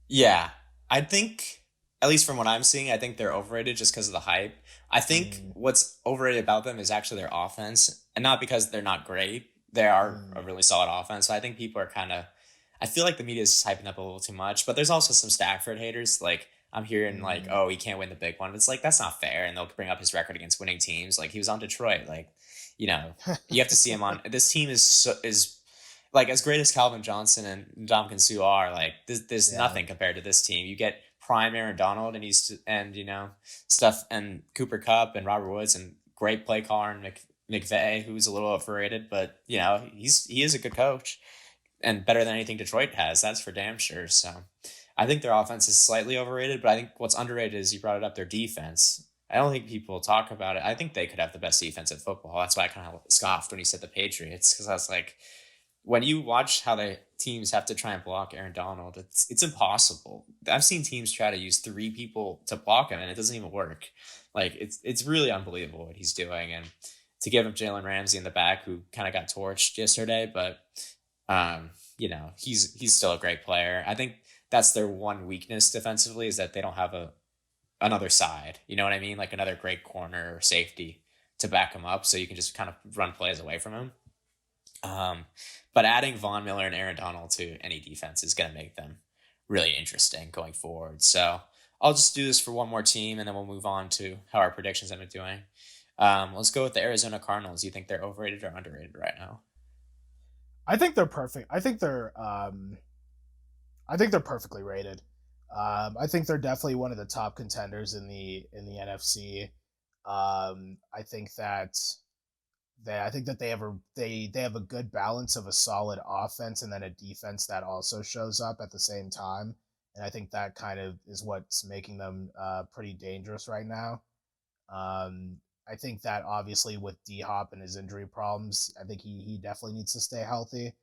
Speaker 2: Yeah, I think, at least from what I'm seeing, I think they're overrated just because of the hype. I think
Speaker 1: Mm,
Speaker 2: what's overrated about them is actually their offense, and not because they're not great. They are a
Speaker 1: mm,
Speaker 2: really solid offense. So I think people are kind of, I feel like the media is hyping up a little too much, but there's also some Stafford haters. Like, I'm hearing, like,
Speaker 1: mm.
Speaker 2: oh, he can't win the big one. It's like, that's not fair. And they'll bring up his record against winning teams. Like, he was on Detroit. Like, you know, you have to see him on, this team is like as great as Calvin Johnson and Dominican Sue are, like there's
Speaker 1: Yeah.
Speaker 2: nothing compared to this team. You get prime Aaron Donald and stuff and Cooper Cup and Robert Woods and great play caller and McVay, who's a little overrated, but he is a good coach and better than anything Detroit has. That's for damn sure. So I think their offense is slightly overrated, but I think what's underrated is you brought it up, their defense. I don't think people talk about it. I think they could have the best defense in football. That's why I kind of scoffed when you said the Patriots, because I was like, when you watch how the teams have to try and block Aaron Donald, it's impossible. I've seen teams try to use three people to block him, and it doesn't even work. Like it's really unbelievable what he's doing, and to give him Jalen Ramsey in the back, who kind of got torched yesterday, but he's still a great player. I think that's their one weakness defensively is that they don't have another side. You know what I mean? Like another great corner or safety to back him up, so you can just kind of run plays away from him. Um, but adding Von Miller and Aaron Donald to any defense is going to make them really interesting going forward. So I'll just do this for one more team, and then we'll move on to how our predictions end up doing. Let's go with the Arizona Cardinals. You think they're overrated or underrated right now?
Speaker 1: I think they're perfect. I think they're perfectly rated. I think they're definitely one of the top contenders in the NFC. I think that they have a good balance of a solid offense and then a defense that also shows up at the same time. And I think that kind of is what's making them pretty dangerous right now. I think that obviously with D Hop and his injury problems, I think he definitely needs to stay healthy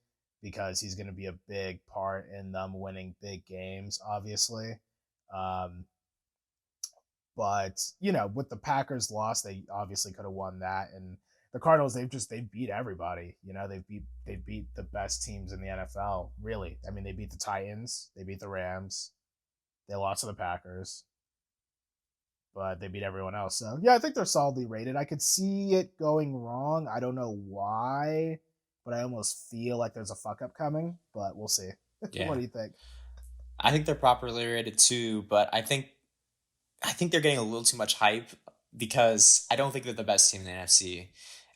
Speaker 1: because he's going to be a big part in them winning big games, obviously. Um, but with the Packers loss, they obviously could have won that, and the Cardinals they beat everybody. They beat the best teams in the NFL. Really, I mean they beat the Titans, they beat the Rams, they lost to the Packers, but they beat everyone else. So yeah, I think they're solidly rated. I could see it going wrong. I don't know why, but I almost feel like there's a fuck up coming. But we'll see. What
Speaker 2: Yeah,
Speaker 1: do you think?
Speaker 2: I think they're properly rated too, but I think they're getting a little too much hype because I don't think they're the best team in the NFC.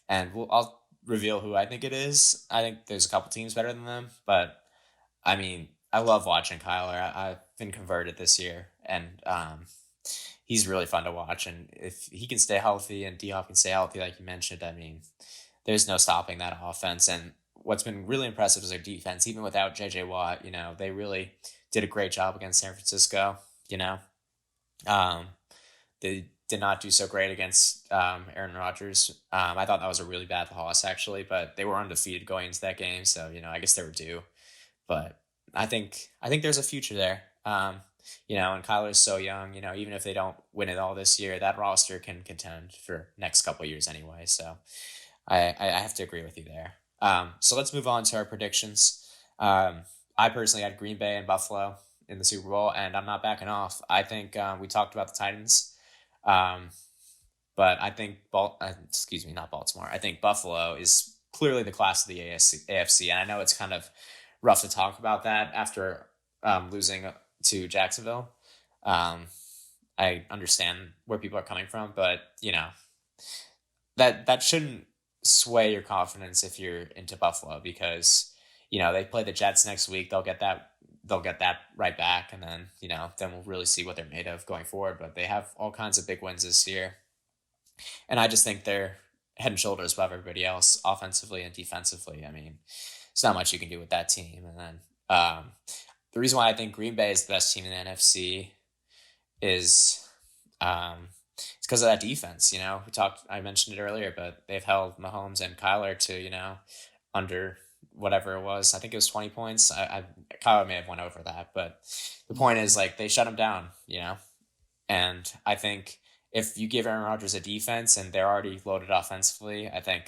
Speaker 2: And I'll reveal who I think it is. I think there's a couple teams better than them, but I mean, I love watching Kyler. I've been converted this year, and he's really fun to watch. And if he can stay healthy and D Hop can stay healthy, like you mentioned, I mean, there's no stopping that offense. And what's been really impressive is their defense, even without JJ Watt. They really did a great job against San Francisco. You know, um, they did not do so great against Aaron Rodgers. I thought that was a really bad loss actually, but they were undefeated going into that game, so I guess they were due. But I think there's a future there. And Kyler's so young. Even if they don't win it all this year, that roster can contend for next couple years anyway. So I have to agree with you there. So let's move on to our predictions. Um, I personally had Green Bay and Buffalo in the Super Bowl, and I'm not backing off. I think we talked about the Titans, um, but I think excuse me, not Baltimore. I think Buffalo is clearly the class of the AFC, and I know it's kind of rough to talk about that after losing to Jacksonville. Um, I understand where people are coming from, but that shouldn't sway your confidence if you're into Buffalo because they play the Jets next week. They'll get that right back, and then we'll really see what they're made of going forward. But they have all kinds of big wins this year, and I just think they're head and shoulders above everybody else offensively and defensively. I mean, it's not much you can do with that team. And then the reason why I think Green Bay is the best team in the NFC is it's because of that defense. I mentioned it earlier, but they've held Mahomes and Kyler to under whatever it was. I think it was 20 points. Kyler may have went over that, but the point is like they shut him down. And I think if you give Aaron Rodgers a defense and they're already loaded offensively, I think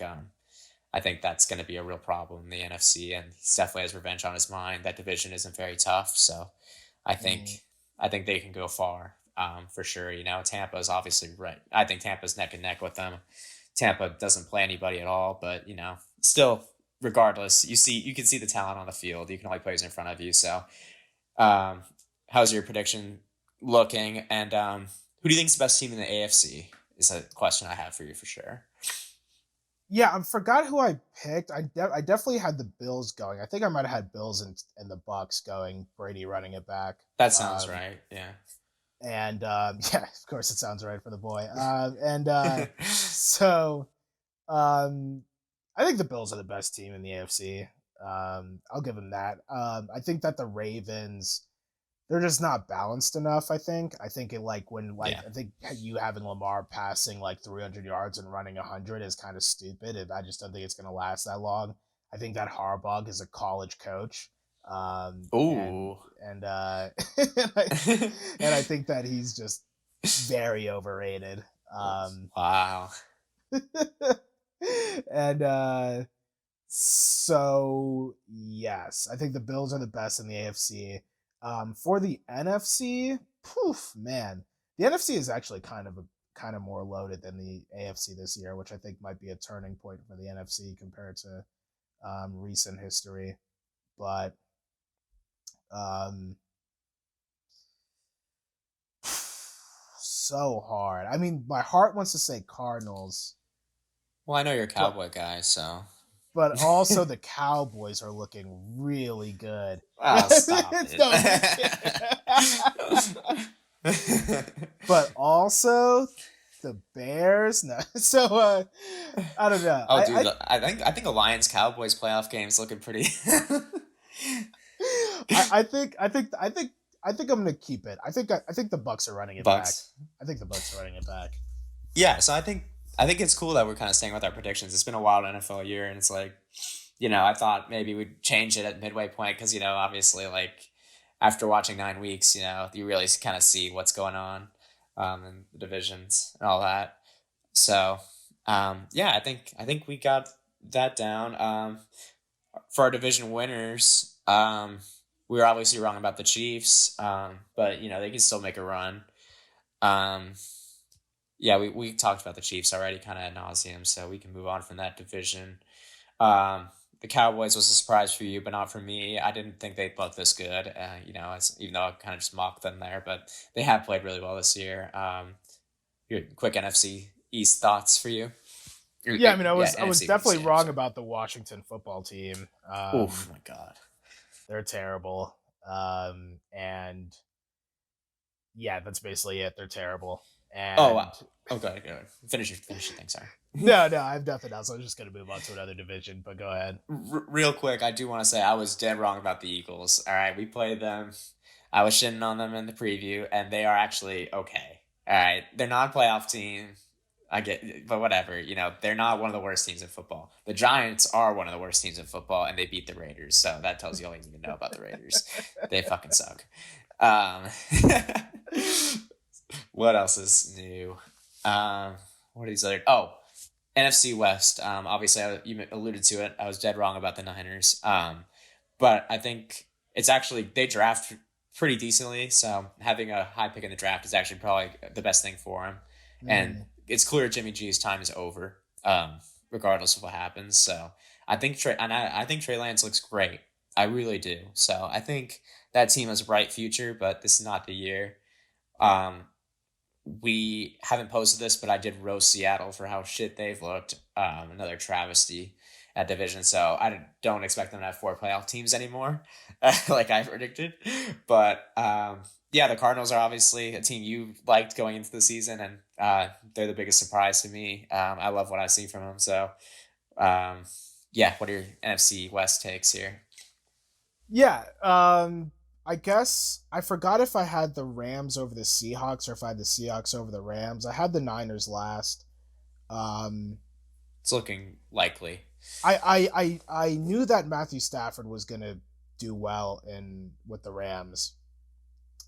Speaker 2: that's going to be a real problem in the NFC, and he definitely has revenge on his mind. That division isn't very tough, so I
Speaker 1: Mm.
Speaker 2: think I think they can go far for sure. Tampa is obviously right. I think Tampa's neck and neck with them. Tampa doesn't play anybody at all, but still, regardless, you can see the talent on the field. You can only play who's in front of you. So, um, how's your prediction looking? And who do you think is the best team in the AFC? Is a question I have for you for sure.
Speaker 1: Yeah, I forgot who I picked. I definitely had the Bills going. I think I might have had Bills and the Bucks going. Brady running it back.
Speaker 2: That sounds
Speaker 1: Um,
Speaker 2: right. Yeah.
Speaker 1: and yeah, of course it sounds right for the boy. So um, I think the Bills are the best team in the AFC. I'll give them that. I think that the Ravens, they're just not balanced enough. I think it like when like
Speaker 2: Yeah.
Speaker 1: I think you having Lamar passing like 300 yards and running 100 is kind of stupid. I just don't think it's going to last that long. I think that Harbaugh is a college coach, and
Speaker 2: Ooh.
Speaker 1: and I think that he's just very overrated.
Speaker 2: Wow.
Speaker 1: And so yes, I think the Bills are the best in the AFC. For the NFC, poof, man, the NFC is actually kind of more loaded than the AFC this year, which I think might be a turning point for the NFC compared to recent history. But um, so hard. I mean, my heart wants to say Cardinals,
Speaker 2: Well, I know you're a
Speaker 1: but
Speaker 2: cowboy guy, so.
Speaker 1: also the Cowboys are looking really good.
Speaker 2: Oh, stop it.
Speaker 1: No, I'm just kidding. But also the Bears. No, so I don't know.
Speaker 2: Oh, dude, I think a Lions Cowboys playoff game is looking pretty.
Speaker 1: I think I'm gonna keep it. I think the Bucks are running it back.
Speaker 2: Bucks.
Speaker 1: I think the Bucks are running it back.
Speaker 2: Yeah, so I think it's cool that we're kind of staying with our predictions. It's been a wild NFL year, and it's like, I thought maybe we'd change it at midway point because obviously, like after watching 9 weeks, you really kind of see what's going on in the divisions and all that. So, yeah, I think we got that down. For our division winners, we were obviously wrong about the Chiefs, but they can still make a run. Um, yeah, we talked about the Chiefs already, kind of ad nauseum, so we can move on from that division. The Cowboys was a surprise for you, but not for me. I didn't think they'd look this good. Even though I kind of just mocked them there, but they have played really well this year. Your quick NFC East thoughts for you?
Speaker 1: Yeah, I mean,
Speaker 2: Yeah,
Speaker 1: I was
Speaker 2: NFC East.
Speaker 1: definitely
Speaker 2: Yeah,
Speaker 1: wrong
Speaker 2: sorry.
Speaker 1: about the Washington football team.
Speaker 2: Oh my god.
Speaker 1: They're terrible. And yeah, that's basically it. They're terrible.
Speaker 2: Oh
Speaker 1: And
Speaker 2: wow. Oh, go ahead. Go ahead. Finish your thing. Sorry.
Speaker 1: no, I have nothing else. I was just gonna move on to another division, but go ahead.
Speaker 2: Real quick, I do want to say I was dead wrong about the Eagles. All right, we played them. I was shitting on them in the preview, and they are actually okay. All right, they're not a playoff team. I get, but whatever. They're not one of the worst teams in football. The Giants are one of the worst teams in football, and they beat the Raiders. So that tells you all you need to know about the Raiders. They fucking suck. Um, what else is new? What are these other? Oh, NFC West. Obviously, you alluded to it. I was dead wrong about the Niners. But I think it's actually they draft pretty decently. So having a high pick in the draft is actually probably the best thing for him. And
Speaker 1: Mm.
Speaker 2: it's clear Jimmy G's time is over, regardless of what happens. So I think Trey Lance looks great. I really do. So I think that team has a bright future, but this is not the year. Um, we haven't posted this, but I did roast Seattle for how shit they've looked. Another travesty at division. So I don't expect them to have 4 playoff teams anymore, like I predicted. But yeah, the Cardinals are obviously a team you liked going into the season, and they're the biggest surprise to me. I love what I see from them. So um, yeah, what are your NFC West takes here?
Speaker 1: Yeah, I guess I forgot if I had the Rams over the Seahawks or if I had the Seahawks over the Rams. I had the Niners last. Um,
Speaker 2: It's looking likely.
Speaker 1: I knew that Matthew Stafford was gonna do well in with the Rams.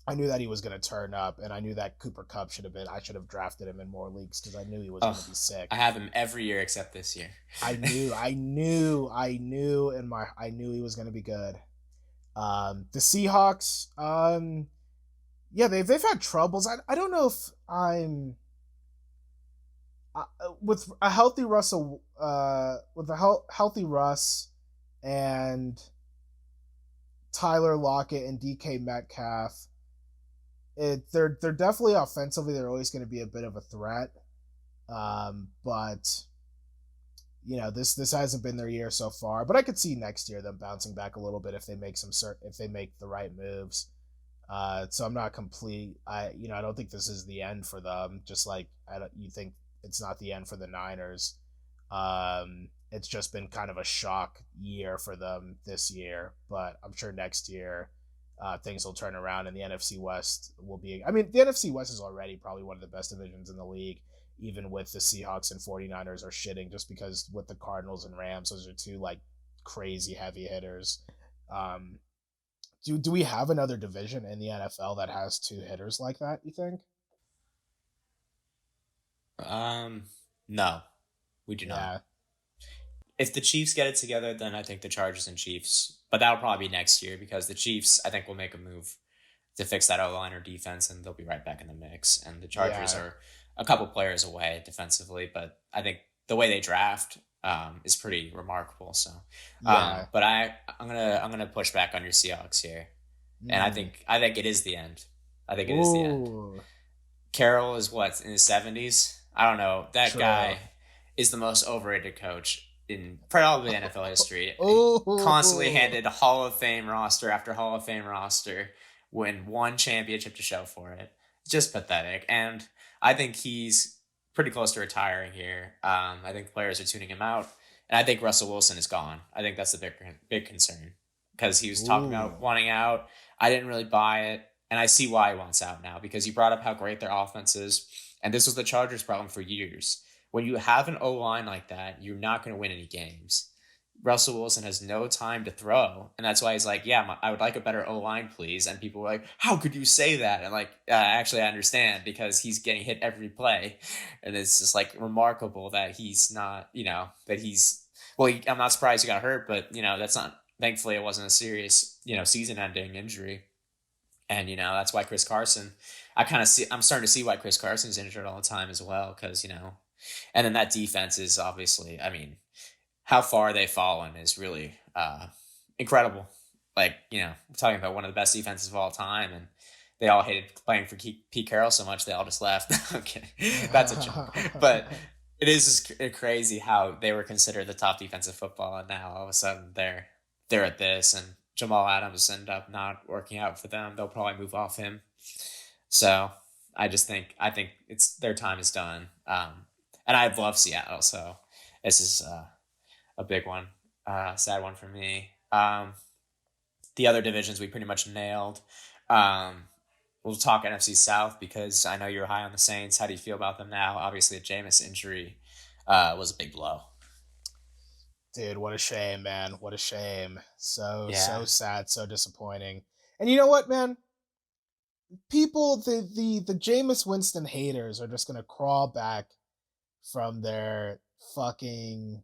Speaker 1: I knew that he was gonna turn up, and I knew that Cooper Cup should have been. I should have drafted him in more leagues because I knew he was gonna
Speaker 2: Oh,
Speaker 1: be
Speaker 2: I
Speaker 1: sick.
Speaker 2: have him every year except this year.
Speaker 1: I knew he was gonna be good. The Seahawks, yeah, they've had troubles. I don't know if I'm with a healthy Russell, with a healthy Russ and Tyler Lockett and DK Metcalf. They're definitely offensively. They're always going to be a bit of a threat. But this hasn't been their year so far. But I could see next year them bouncing back a little bit if they make the right moves. So I'm not complete. I don't think this is the end for them. Just like you think it's not the end for the Niners. It's just been kind of a shock year for them this year, but I'm sure next year things will turn around and the NFC West will be. I mean, the NFC West is already probably one of the best divisions in the league, even with the Seahawks and 49ers are shitting just because with the Cardinals and Rams, those are two like crazy heavy hitters. Um, do we have another division in the NFL that has two hitters like that? You think?
Speaker 2: Um, no, we do not.
Speaker 1: Yeah,
Speaker 2: If the Chiefs get it together, then I think the Chargers and Chiefs, but that'll probably be next year because the Chiefs, I think, will make a move to fix that O line or defense, and they'll be right back in the mix. And the Chargers
Speaker 1: yeah,
Speaker 2: are a couple players away defensively, but I think the way they draft is pretty remarkable. So,
Speaker 1: yeah.
Speaker 2: but I'm gonna push back on your Seahawks here, and I
Speaker 1: Mm.
Speaker 2: think I think it is the end. I think it is the end.
Speaker 1: Ooh,
Speaker 2: Carroll is what in his 70s. I don't know. That
Speaker 1: true.
Speaker 2: guy is the most overrated coach in probably NFL history. He constantly
Speaker 1: Ooh,
Speaker 2: handed Hall of Fame roster after Hall of Fame roster, win one championship to show for it. Just pathetic. And I think he's pretty close to retiring here. I think players are tuning him out, and I think Russell Wilson is gone. I think that's the big concern because he was talking about
Speaker 1: ooh.
Speaker 2: wanting out. I didn't really buy it. And I see why he wants out now because you brought up how great their offense is. And this was the Chargers' problem for years. When you have an O line like that, you're not going to win any games. Russell Wilson has no time to throw. And that's why he's like, yeah, I would like a better O line, please. And people were like, how could you say that? And like, actually, I understand because he's getting hit every play. And it's just like remarkable that he's not, that he's, well, I'm not surprised he got hurt, but, that's not, thankfully, it wasn't a serious, season ending injury. And that's why Chris Carson. I'm starting to see why Chris Carson's injured all the time as well, because and then that defense is obviously. I mean, how far they've fallen is really incredible. Like we're talking about one of the best defenses of all time, and they all hated playing for Pete Carroll so much they all just left. Okay, that's a joke, but it is just crazy how they were considered the top defense of football, and now all of a sudden they're at this, and Jamal Adams ended up not working out for them. They'll probably move off him. So I think it's their time is done. And I love Seattle, so this is a big one, sad one for me. The other divisions we pretty much nailed. Um, we'll talk NFC South because I know you're high on the Saints. How do you feel about them now? Obviously, a Jameis injury was a big blow.
Speaker 1: Dude, what a shame, man. What a shame. So
Speaker 2: Yeah,
Speaker 1: so sad, so disappointing. And you know what, man? People, the Jameis Winston haters are just gonna crawl back from their fucking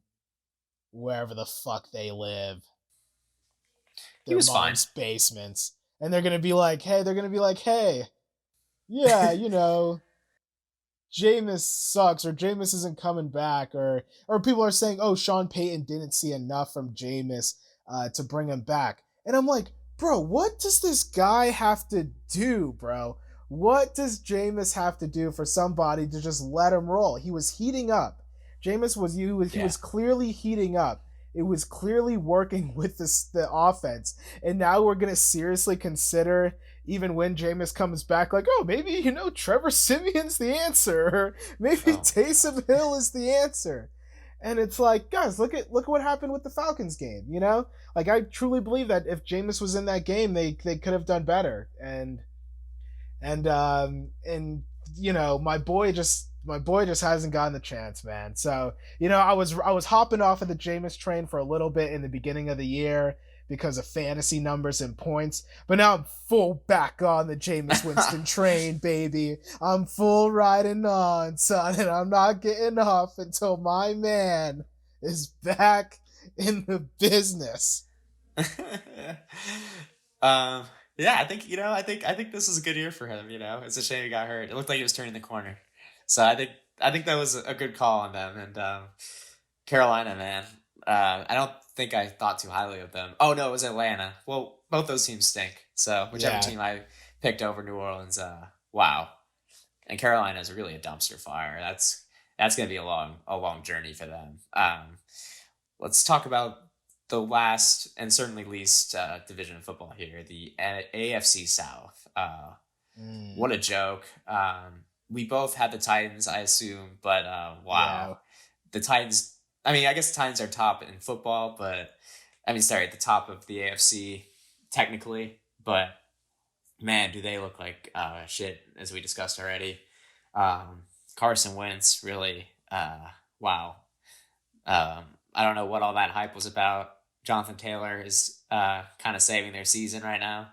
Speaker 1: wherever the fuck they live,
Speaker 2: he
Speaker 1: their
Speaker 2: was fine.
Speaker 1: mom's basements, and they're gonna be like, hey, yeah, Jameis sucks, or Jameis isn't coming back, or people are saying, oh, Sean Payton didn't see enough from Jameis to bring him back, and I'm like, bro, what does this guy have to do, bro? What does Jameis have to do for somebody to just let him roll? He was heating up. Jameis was you. He
Speaker 2: Yeah.
Speaker 1: was clearly heating up. It was clearly working with the offense, and now we're gonna seriously consider even when Jameis comes back, like, oh, maybe, Trevor Simeon's the answer, or maybe
Speaker 2: Oh my god.
Speaker 1: Taysom Hill is the answer. And it's like, guys, look at what happened with the Falcons game, Like, I truly believe that if Jameis was in that game, they could have done better. And my boy just hasn't gotten the chance, man. So, I was hopping off of the Jameis train for a little bit in the beginning of the year because of fantasy numbers and points, but now I'm full back on the Jameis Winston train, baby. I'm full riding on, son, and I'm not getting off until my man is back in the business.
Speaker 2: um, yeah, I think this was a good year for him. It's a shame he got hurt. It looked like he was turning the corner. So I think that was a good call on them. And Carolina, man, I don't think I thought too highly of them. Oh no, it was Atlanta. Well, both those teams stink. So whichever
Speaker 1: Yeah.
Speaker 2: team I picked over New Orleans, wow. And Carolina is really a dumpster fire. That's gonna be a long journey for them. Let's talk about the last and certainly least division of football here, the AFC South.
Speaker 1: Mm,
Speaker 2: What a joke. We both had the Titans, I assume, but wow.
Speaker 1: yeah.
Speaker 2: The Titans, I mean, I guess the Titans are top in football, but I mean, sorry, at the top of the AFC, technically, but man, do they look like shit, as we discussed already. Um, Carson Wentz, really, wow. I don't know what all that hype was about. Jonathan Taylor is kind of saving their season right now.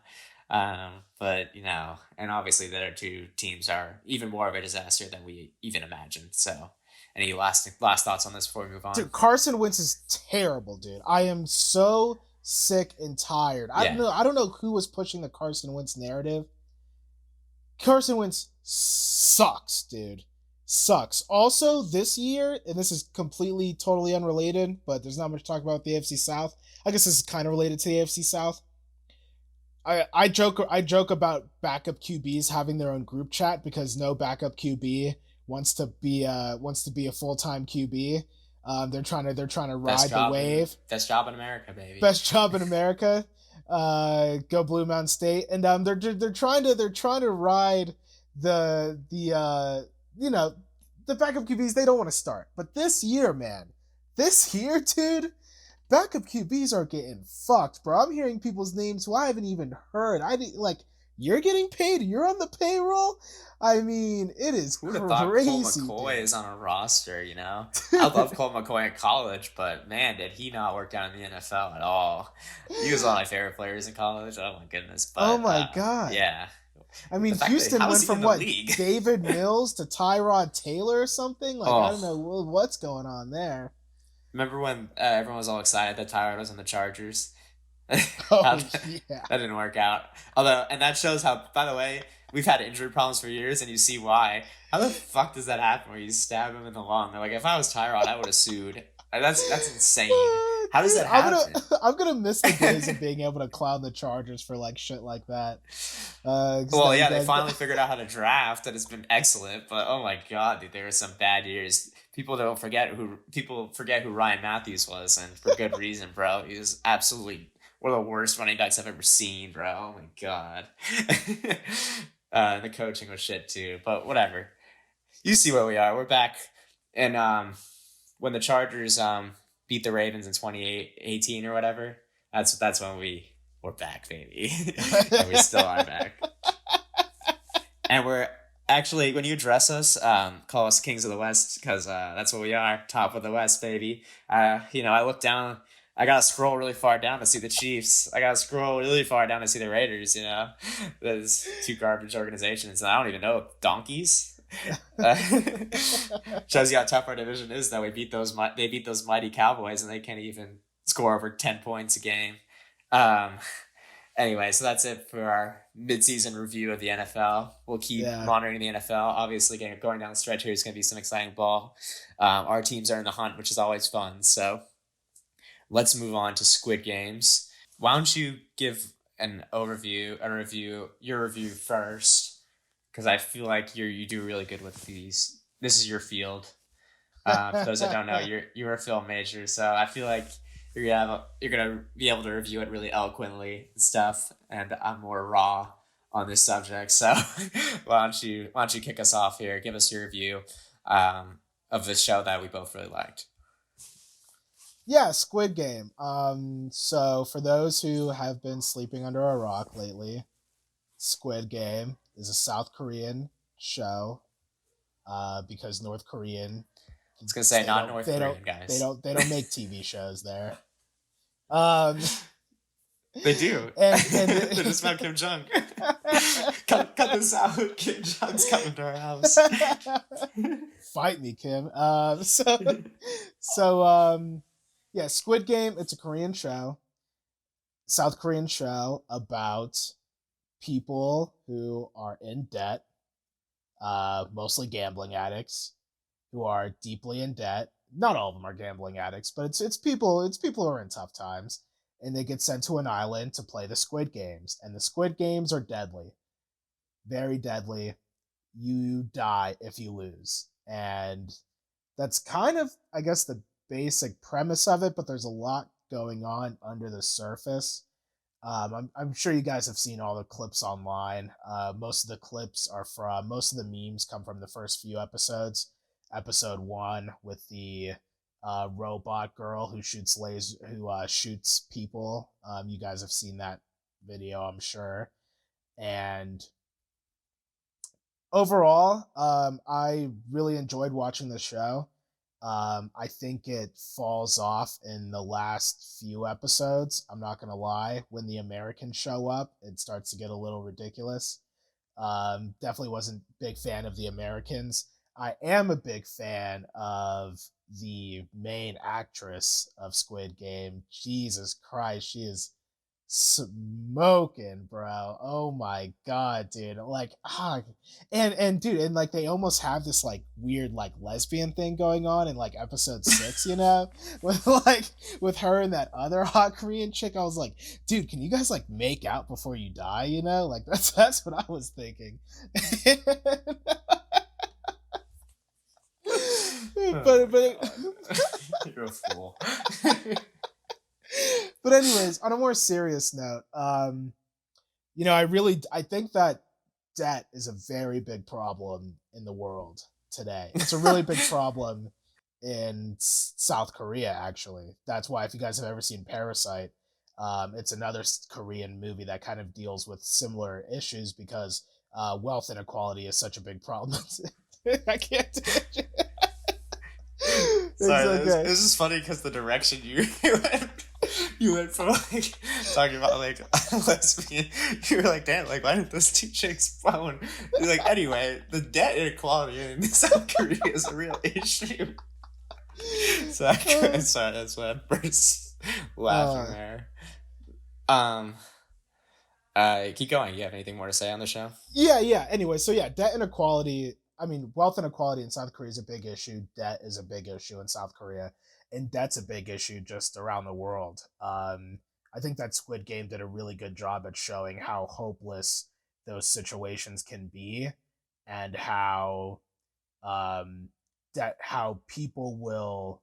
Speaker 2: But, and obviously the other two teams are even more of a disaster than we even imagined. So, any last thoughts on this before we move on?
Speaker 1: Dude, Carson Wentz is terrible, dude. I am so sick and tired. I don't
Speaker 2: Yeah,
Speaker 1: know. I don't know who was pushing the Carson Wentz narrative. Carson Wentz sucks, dude. Sucks. Also, this year, and this is completely, totally unrelated, but there's not much to talk about with the AFC South. I guess this is kind of related to the AFC South. I joke about backup QBs having their own group chat because no backup QB wants to be a full time QB. They're trying to ride the wave.
Speaker 2: best job in America, baby.
Speaker 1: Best job in America. Go Blue Mountain State, and they're trying to ride the the backup QBs. They don't want to start, but this year, man, this year, dude, backup QBs are getting fucked, bro. I'm hearing people's names who I haven't even heard. Like, you're getting paid. You're on the payroll. I mean, it is
Speaker 2: Who would have thought Cole
Speaker 1: crazy,
Speaker 2: McCoy is
Speaker 1: dude.
Speaker 2: on a roster, I love Cole McCoy in college, but man, did he not work out in the NFL at all. He was one of my favorite players in college. Oh my goodness.
Speaker 1: Oh
Speaker 2: But
Speaker 1: my god.
Speaker 2: yeah.
Speaker 1: I
Speaker 2: The
Speaker 1: mean,
Speaker 2: fact that
Speaker 1: Houston
Speaker 2: how is
Speaker 1: went
Speaker 2: he in
Speaker 1: from
Speaker 2: the
Speaker 1: what,
Speaker 2: league?
Speaker 1: David Mills to Tyrod Taylor or something. Like, I don't
Speaker 2: Oh,
Speaker 1: know what's going on there.
Speaker 2: remember when everyone was all excited that Tyrod was on the Chargers?
Speaker 1: Oh
Speaker 2: that
Speaker 1: yeah.
Speaker 2: didn't work out. Although, and that shows how, by the way, we've had injury problems for years, and you see why. How the fuck does that happen where you stab him in the lung? Like, if I was Tyrod, I would have sued. That's insane. How does
Speaker 1: Dude,
Speaker 2: that
Speaker 1: I'm gonna
Speaker 2: happen?
Speaker 1: I'm gonna miss the days of being able to clown the Chargers for like shit like that. Because
Speaker 2: Well, yeah, they finally figured out how to draft, and it's been excellent. But oh my god, dude, there were some bad years. People forget who Ryan Matthews was, and for good reason, bro. He was absolutely one of the worst running backs I've ever seen, bro. Oh my god. The coaching was shit too, but whatever. You see where we are. We're back, and when the Chargers beat the Ravens in 2018 or whatever, that's when we were back, baby, and we still are back. And we're actually, when you address us, call us Kings of the West, because that's what we are, top of the West, baby. I look down, I gotta scroll really far down to see the Chiefs. I gotta scroll really far down to see the Raiders. There's two garbage organizations, and I don't even know donkeys. Uh, Shows you how tough our division is. That we beat they beat those mighty Cowboys, and they can't even score over 10 points a game. Um, Anyway, so that's it for our midseason review of the NFL. We'll keep
Speaker 1: Yeah.
Speaker 2: monitoring the NFL. Obviously, going down the stretch here is going to be some exciting ball. Our teams are in the hunt, which is always fun. So let's move on to Squid Games. Why don't you give your review first? Because I feel like you do really good with these. This is your field. For those that don't know, you're a film major, so I feel like you're gonna be able to review it really eloquently and stuff. And I'm more raw on this subject, so why don't you kick us off here? Give us your review of this show that we both really liked.
Speaker 1: Yeah, Squid Game. So for those who have been sleeping under a rock lately, Squid Game is a South Korean show. Because North Korean,
Speaker 2: I was gonna say
Speaker 1: they
Speaker 2: not
Speaker 1: don't
Speaker 2: North
Speaker 1: they don't
Speaker 2: Korean guys.
Speaker 1: they don't make TV shows there. Um,
Speaker 2: They do.
Speaker 1: and
Speaker 2: They're just about Kim Jong. Cut this out. Kim Jong's coming to our house.
Speaker 1: Fight me, Kim. So yeah, Squid Game. It's a Korean show, South Korean show about people who are in debt, mostly gambling addicts, who are deeply in debt. Not all of them are gambling addicts, but it's people who are in tough times, and they get sent to an island to play the Squid Games, and the Squid Games are deadly, very deadly. You die if you lose, and that's kind of, I guess, the basic premise of it. But there's a lot going on under the surface. I'm sure you guys have seen all the clips online. Most of the memes come from the first few episodes. Episode one with the robot girl who shoots people. You guys have seen that video, I'm sure. And overall, I really enjoyed watching the show. I think it falls off in the last few episodes. I'm not gonna lie. When the Americans show up, it starts to get a little ridiculous. Definitely wasn't a big fan of the Americans. I am a big fan of the main actress of Squid Game. Jesus Christ, she is smoking, bro. Oh my god, dude. And dude, and like they almost have this like weird like lesbian thing going on in like episode 6, with with her and that other hot Korean chick. I was like, dude, can you guys like make out before you die, Like that's what I was thinking.
Speaker 2: Oh my
Speaker 1: but
Speaker 2: god. You're a fool.
Speaker 1: but anyways, on a more serious note, I think that debt is a very big problem in the world today. It's a really big problem in South Korea, actually. That's why, if you guys have ever seen Parasite, it's another Korean movie that kind of deals with similar issues because wealth inequality is such a big problem. I can't do it.
Speaker 2: Sorry,
Speaker 1: It's okay.
Speaker 2: this is funny because the direction you went from like talking about like lesbian, you were like, damn, like why didn't those two chicks phone? You're like, anyway, the debt inequality in South Korea is a real issue. Sorry, that's why I burst laughing
Speaker 1: Uh,
Speaker 2: there. Um, keep going. You have anything more to say on the show?
Speaker 1: yeah. Anyway, so yeah, debt inequality. I mean, wealth inequality in South Korea is a big issue. Debt is a big issue in South Korea, and debt's a big issue just around the world. I think that Squid Game did a really good job at showing how hopeless those situations can be, and um, how people will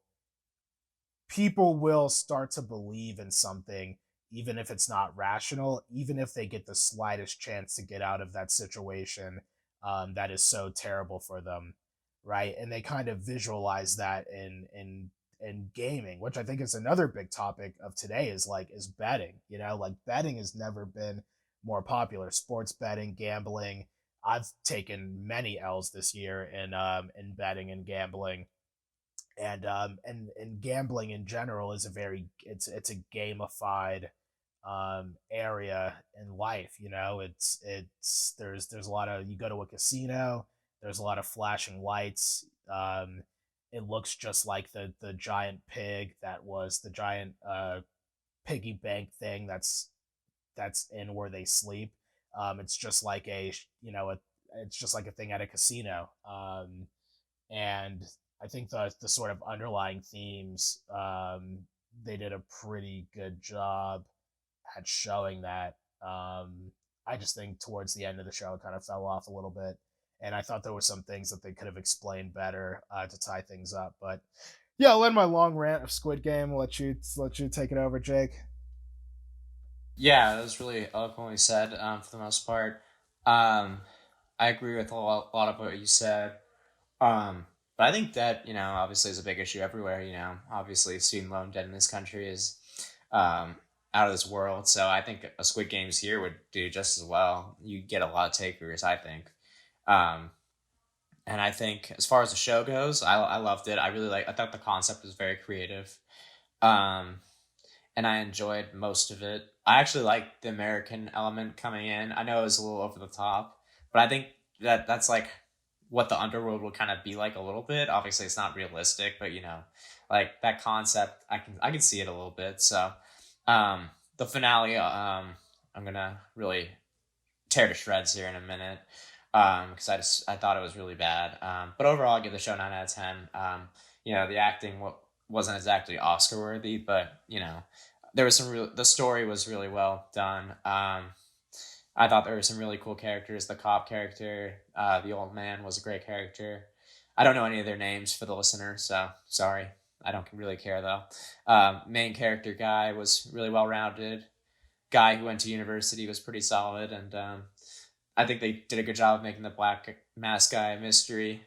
Speaker 1: start to believe in something even if it's not rational, even if they get the slightest chance to get out of that situation, that is so terrible for them, right? And they kind of visualize that in gaming, which I think is another big topic of today, is betting. Like betting has never been more popular. Sports betting, gambling. I've taken many L's this year in betting and gambling, and gambling in general is a very it's a gamified area in life. You know, it's there's a lot of, you go to a casino, there's a lot of flashing lights. It looks just like the giant pig that was the giant piggy bank thing that's in where they sleep. It's just like it's just like a thing at a casino. And I think the sort of underlying themes, they did a pretty good job at showing that. I just think towards the end of the show it kind of fell off a little bit, and I thought there were some things that they could have explained better to tie things up. But yeah, I'll end my long rant of Squid Game. Let you take it over, Jake.
Speaker 2: Yeah, that was really eloquently said for the most part. Um, I agree with a lot of what you said. But I think that, obviously is a big issue everywhere. Obviously student loan debt in this country is um, out of this world. So I think a Squid Games here would do just as well. You get a lot of takers, I think. Um, and I think as far as the show goes, I loved it. I thought the concept was very creative. Um, and I enjoyed most of it. I actually liked the American element coming in. I know it was a little over the top, but I think that that's like what the underworld will kind of be like a little bit. Obviously, it's not realistic, but like that concept, I can see it a little bit. So, the finale, I'm gonna really tear to shreds here in a minute, because I thought it was really bad. But overall, I give the show 9 out of 10. The acting wasn't exactly Oscar worthy, but there was some real. The story was really well done. I thought there were some really cool characters. The cop character, the old man, was a great character. I don't know any of their names for the listener, so sorry. I don't really care though. Main character guy was really well rounded. Guy who went to university was pretty solid, and I think they did a good job of making the black mask guy a mystery,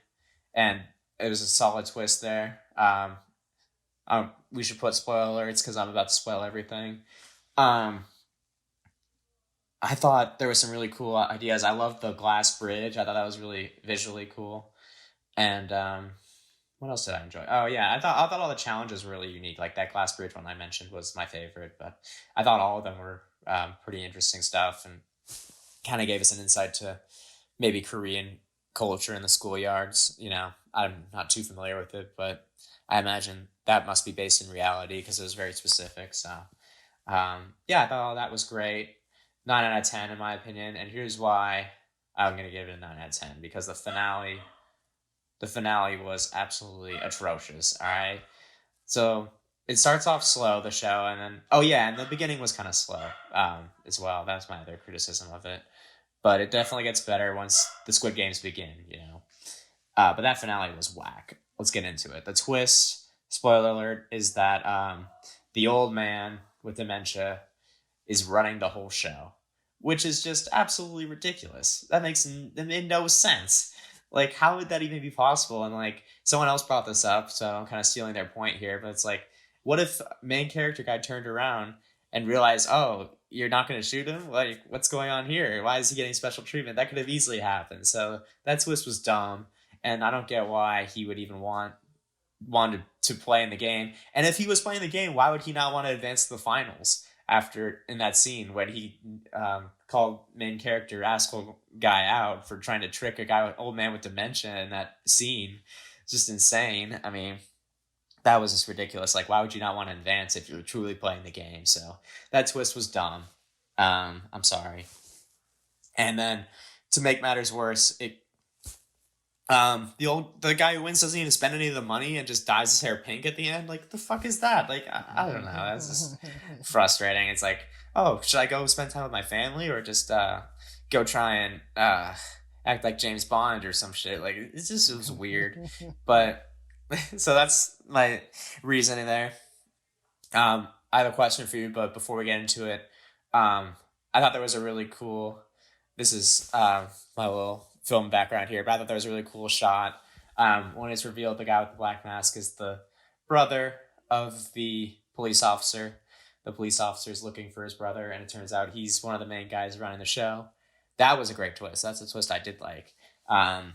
Speaker 2: and it was a solid twist there. We should put spoiler alerts because I'm about to spoil everything. Um, I thought there was some really cool ideas. I loved the glass bridge. I thought that was really visually cool. And what else did I enjoy? Oh yeah, I thought all the challenges were really unique. Like that glass bridge one I mentioned was my favorite, but I thought all of them were pretty interesting stuff and kind of gave us an insight to maybe Korean culture in the schoolyards. I'm not too familiar with it, but I imagine that must be based in reality because it was very specific. So, yeah, I thought all that was great. 9 out of 10 in my opinion, and here's why I'm gonna give it a 9 out of 10 because the finale was absolutely atrocious. All right, so it starts off slow, the show, and then oh yeah, and the beginning was kind of slow as well. That's my other criticism of it, but it definitely gets better once the Squid Games begin. But that finale was whack. Let's get into it. The twist, spoiler alert, is that the old man with dementia is running the whole show, which is just absolutely ridiculous. It made no sense. Like, how would that even be possible? And like, someone else brought this up, so I'm kind of stealing their point here. But it's like, what if main character guy turned around and realized, oh, you're not going to shoot him? Like, what's going on here? Why is he getting special treatment? That could have easily happened. So that twist was dumb, and I don't get why he would even wanted to play in the game. And if he was playing the game, why would he not want to advance to the finals after in that scene when he called main character asshole guy out for trying to trick a guy with old man with dementia in that scene? It's just insane. I mean, that was just ridiculous. Like, why would you not want to advance if you were truly playing the game? So that twist was dumb. I'm sorry. And then to make matters worse, the guy who wins doesn't even spend any of the money and just dyes his hair pink at the end. Like the fuck is that? Like I don't know. That's just frustrating. It's like, oh, should I go spend time with my family or just go try and act like James Bond or some shit? Like it was weird. But so that's my reasoning there. I have a question for you, but before we get into it, I thought there was a really cool. This is my little film background here, but I thought there was a really cool shot when it's revealed the guy with the black mask is the brother of the police officer. The police officer is looking for his brother, and it turns out he's one of the main guys running the show. That was a great twist. That's a twist I did like. Um,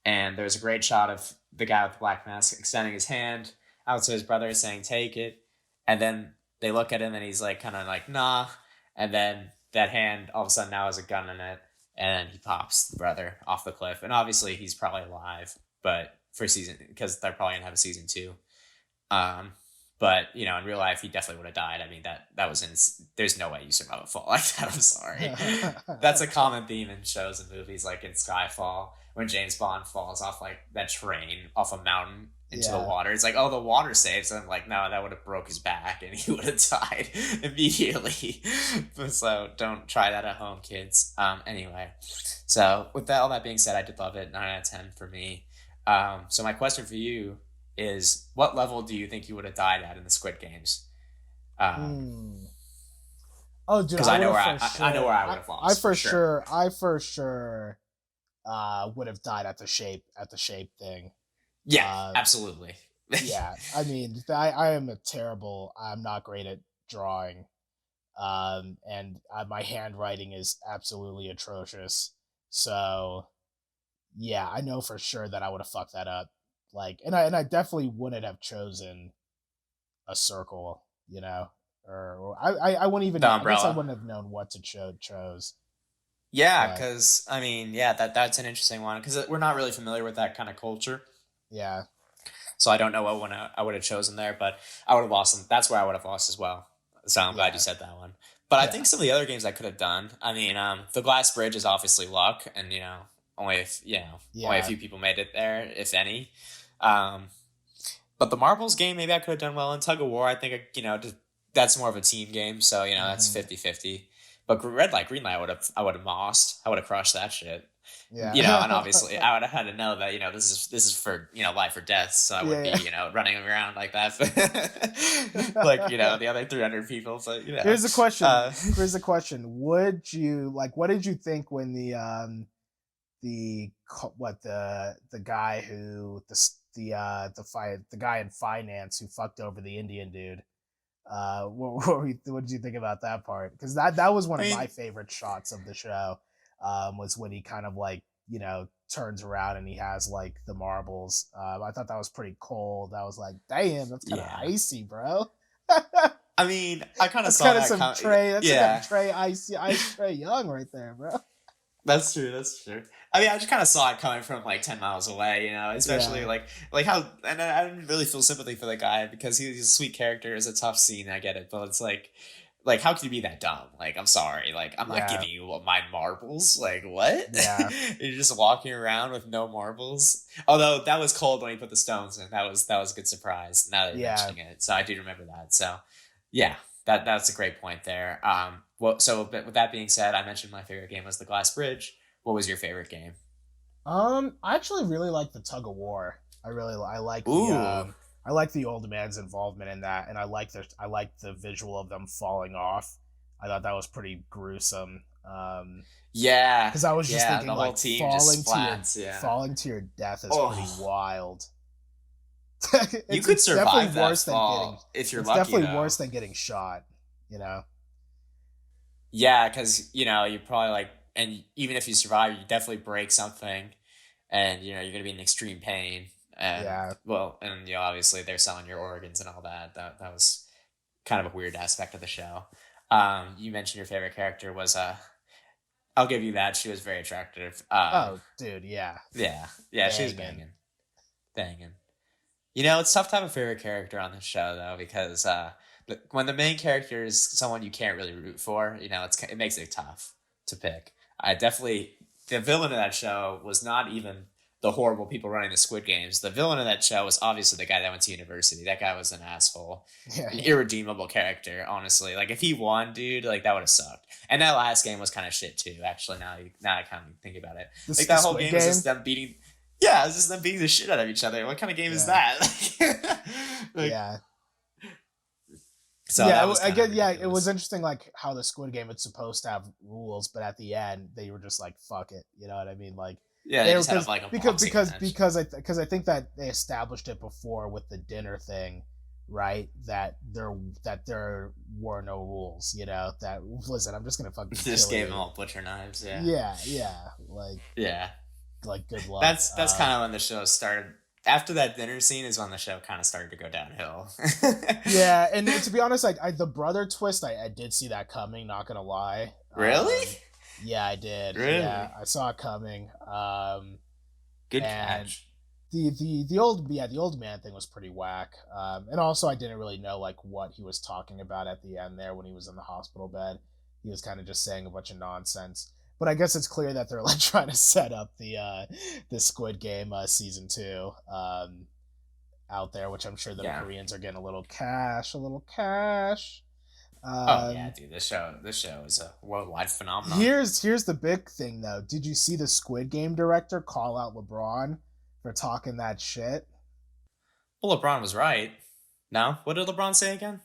Speaker 2: and there's a great shot of the guy with the black mask extending his hand out to his brother, saying "Take it," and then they look at him and he's like, kind of like, "Nah," and then that hand all of a sudden now has a gun in it, and he pops the brother off the cliff, and obviously he's probably alive, but for season because they're probably gonna have a season two. Um, but in real life, he definitely would have died. I mean, that was in. There's no way you survive a fall like that. I'm sorry. That's a common theme in shows and movies, like in Skyfall, when James Bond falls off like that train off a mountain into the
Speaker 1: Yeah.
Speaker 2: water. It's like, oh, the water saves him. Like, no, that would have broke his back and he would have died immediately. So don't try that at home, kids. Anyway, so with that, all that being said, I did love it. 9 out of 10 for me. So my question for you is, what level do you think you would have died at in the Squid Games?
Speaker 1: Hmm. Oh, dude,
Speaker 2: Because
Speaker 1: I
Speaker 2: I
Speaker 1: would
Speaker 2: know
Speaker 1: have
Speaker 2: where
Speaker 1: for
Speaker 2: I know
Speaker 1: sure.
Speaker 2: where I would have
Speaker 1: I
Speaker 2: lost for
Speaker 1: for
Speaker 2: sure.
Speaker 1: sure. I for sure. Would have died at the shape thing.
Speaker 2: Yeah,
Speaker 1: Uh,
Speaker 2: absolutely.
Speaker 1: yeah. I mean, I am a terrible. I'm not great at drawing. And my handwriting is absolutely atrocious. So yeah, I know for sure that I would have fucked that up. Like, and I definitely wouldn't have chosen a circle. Or I wouldn't
Speaker 2: The
Speaker 1: even. I guess I
Speaker 2: umbrella.
Speaker 1: wouldn't have known what to chose.
Speaker 2: Yeah,
Speaker 1: But
Speaker 2: because I mean, yeah, that's an interesting one because we're not really familiar with that kind of culture,
Speaker 1: yeah,
Speaker 2: so I don't know what one I would have chosen there, but I would have lost them. That's where I would have lost as well. So I'm glad you
Speaker 1: yeah,
Speaker 2: said that one. But I
Speaker 1: yeah,
Speaker 2: think some of the other games I could have done. I mean, the glass bridge is obviously luck, and only a
Speaker 1: yeah,
Speaker 2: few people made it there, if any. Um, But the marbles game, maybe I could have done well in tug of war. I think just, that's more of a team game, so that's
Speaker 1: hmm
Speaker 2: 50-50. But red light, green light, I would have mossed. I would have crushed that shit. And
Speaker 1: yeah,
Speaker 2: obviously I would have had to know that this is for life or death, so I wouldn't be
Speaker 1: yeah,
Speaker 2: running around like that, like
Speaker 1: yeah.
Speaker 2: the other 300 people. So
Speaker 1: Here's a question.
Speaker 2: uh,
Speaker 1: Here's a question. Would you like? What did you think when the guy who the guy in finance who fucked over the Indian dude? What did you think about that part? Because that was one
Speaker 2: I
Speaker 1: of my
Speaker 2: mean,
Speaker 1: favorite shots of the show. Was when he kind of like turns around and he has like the marbles. I thought that was pretty cold. I was like, damn, that's kind of
Speaker 2: yeah.
Speaker 1: icy, bro.
Speaker 2: I mean, I kind of
Speaker 1: That's
Speaker 2: saw
Speaker 1: kind of
Speaker 2: that
Speaker 1: some
Speaker 2: come.
Speaker 1: Trey. That's like a
Speaker 2: Yeah.
Speaker 1: Trey Ice Trey Young right there, bro.
Speaker 2: That's true. That's true. I mean, I just kind of saw it coming from like 10 miles away, especially
Speaker 1: Yeah,
Speaker 2: like how, and I didn't really feel sympathy for the guy because he's a sweet character. It's a tough scene. I get it, but it's like how can you be that dumb? Like, I'm sorry. Like, I'm not
Speaker 1: yeah,
Speaker 2: giving you my marbles. Like, what?
Speaker 1: yeah,
Speaker 2: You're just walking around with no marbles. Although that was cold when he put the stones in. That was a good surprise. Now that you're
Speaker 1: yeah.
Speaker 2: mentioning it, so I do remember that. So, yeah, that's a great point there. Well, so but with that being said, I mentioned my favorite game was the Glass Bridge. What was your favorite game?
Speaker 1: I actually really like the tug of war.
Speaker 2: Ooh,
Speaker 1: I like the old man's involvement in that, and I like the visual of them falling off. I thought that was pretty gruesome.
Speaker 2: yeah,
Speaker 1: Because I was just
Speaker 2: yeah.
Speaker 1: thinking
Speaker 2: The whole
Speaker 1: like
Speaker 2: team just splats. Yeah.
Speaker 1: falling to your death is pretty
Speaker 2: Oh,
Speaker 1: wild.
Speaker 2: you
Speaker 1: it's
Speaker 2: could
Speaker 1: it's definitely
Speaker 2: survive that
Speaker 1: worse than getting
Speaker 2: fall if you're
Speaker 1: it's
Speaker 2: lucky,
Speaker 1: definitely
Speaker 2: though.
Speaker 1: worse than getting shot. You know?
Speaker 2: Yeah, because you probably and even if you survive, you definitely break something, and you're gonna be in extreme pain. And
Speaker 1: Yeah,
Speaker 2: well, and obviously they're selling your organs and all that. That was kind of a weird aspect of the show. You mentioned your favorite character was I'll give you that. She was very attractive.
Speaker 1: oh dude, yeah,
Speaker 2: Yeah, yeah, she was
Speaker 1: banging.
Speaker 2: banging, banging. It's tough to have a favorite character on the show though because when the main character is someone you can't really root for, it makes it tough to pick. I definitely the villain of that show was not even the horrible people running the Squid Games. The villain of that show was obviously the guy that went to university. That guy was an asshole,
Speaker 1: Yeah,
Speaker 2: an
Speaker 1: yeah.
Speaker 2: irredeemable character. Honestly, like if he won, dude, like that would have sucked. And that last game was kind of shit too. Actually, now I kind of think about it, like
Speaker 1: The
Speaker 2: that whole
Speaker 1: Squid
Speaker 2: game was just
Speaker 1: Game.
Speaker 2: them beating. Yeah, it's just them beating the shit out of each other. What kind of game is
Speaker 1: Yeah,
Speaker 2: that? like,
Speaker 1: yeah.
Speaker 2: so
Speaker 1: Yeah,
Speaker 2: that was
Speaker 1: I
Speaker 2: kind of
Speaker 1: get. Yeah, it was
Speaker 2: ridiculous.
Speaker 1: interesting, like how the Squid Game was supposed to have rules, but at the end they were just like, "Fuck it," you know what I mean? Like
Speaker 2: Yeah, they
Speaker 1: they were
Speaker 2: just had like a boxing match.
Speaker 1: because I think that they established it before with the dinner thing, right? There were no rules, that listen, I'm just gonna fucking
Speaker 2: Just
Speaker 1: kill
Speaker 2: gave them
Speaker 1: you.
Speaker 2: all butcher knives. Yeah,
Speaker 1: Yeah,
Speaker 2: yeah.
Speaker 1: good luck.
Speaker 2: That's kind of when the show started. After that dinner scene is when the show kind of started to go downhill.
Speaker 1: Yeah, and to be honest, the brother twist, I did see that coming, not gonna lie.
Speaker 2: Really?
Speaker 1: Yeah, I did. Yeah,
Speaker 2: Really?
Speaker 1: I saw it coming.
Speaker 2: Good
Speaker 1: And
Speaker 2: catch.
Speaker 1: the old man thing was pretty whack. And also I didn't really know like what he was talking about at the end there when he was in the hospital bed. He was kind of just saying a bunch of nonsense. But I guess it's clear that they're like trying to set up the Squid Game season 2 out there, which I'm sure the
Speaker 2: Yeah.
Speaker 1: Koreans are getting a little cash.
Speaker 2: Oh yeah,
Speaker 1: Um,
Speaker 2: dude. This show is a worldwide phenomenon.
Speaker 1: here's the big thing though. Did you see the Squid Game director call out LeBron for talking that shit?
Speaker 2: Well, LeBron was right. No, what did LeBron say again?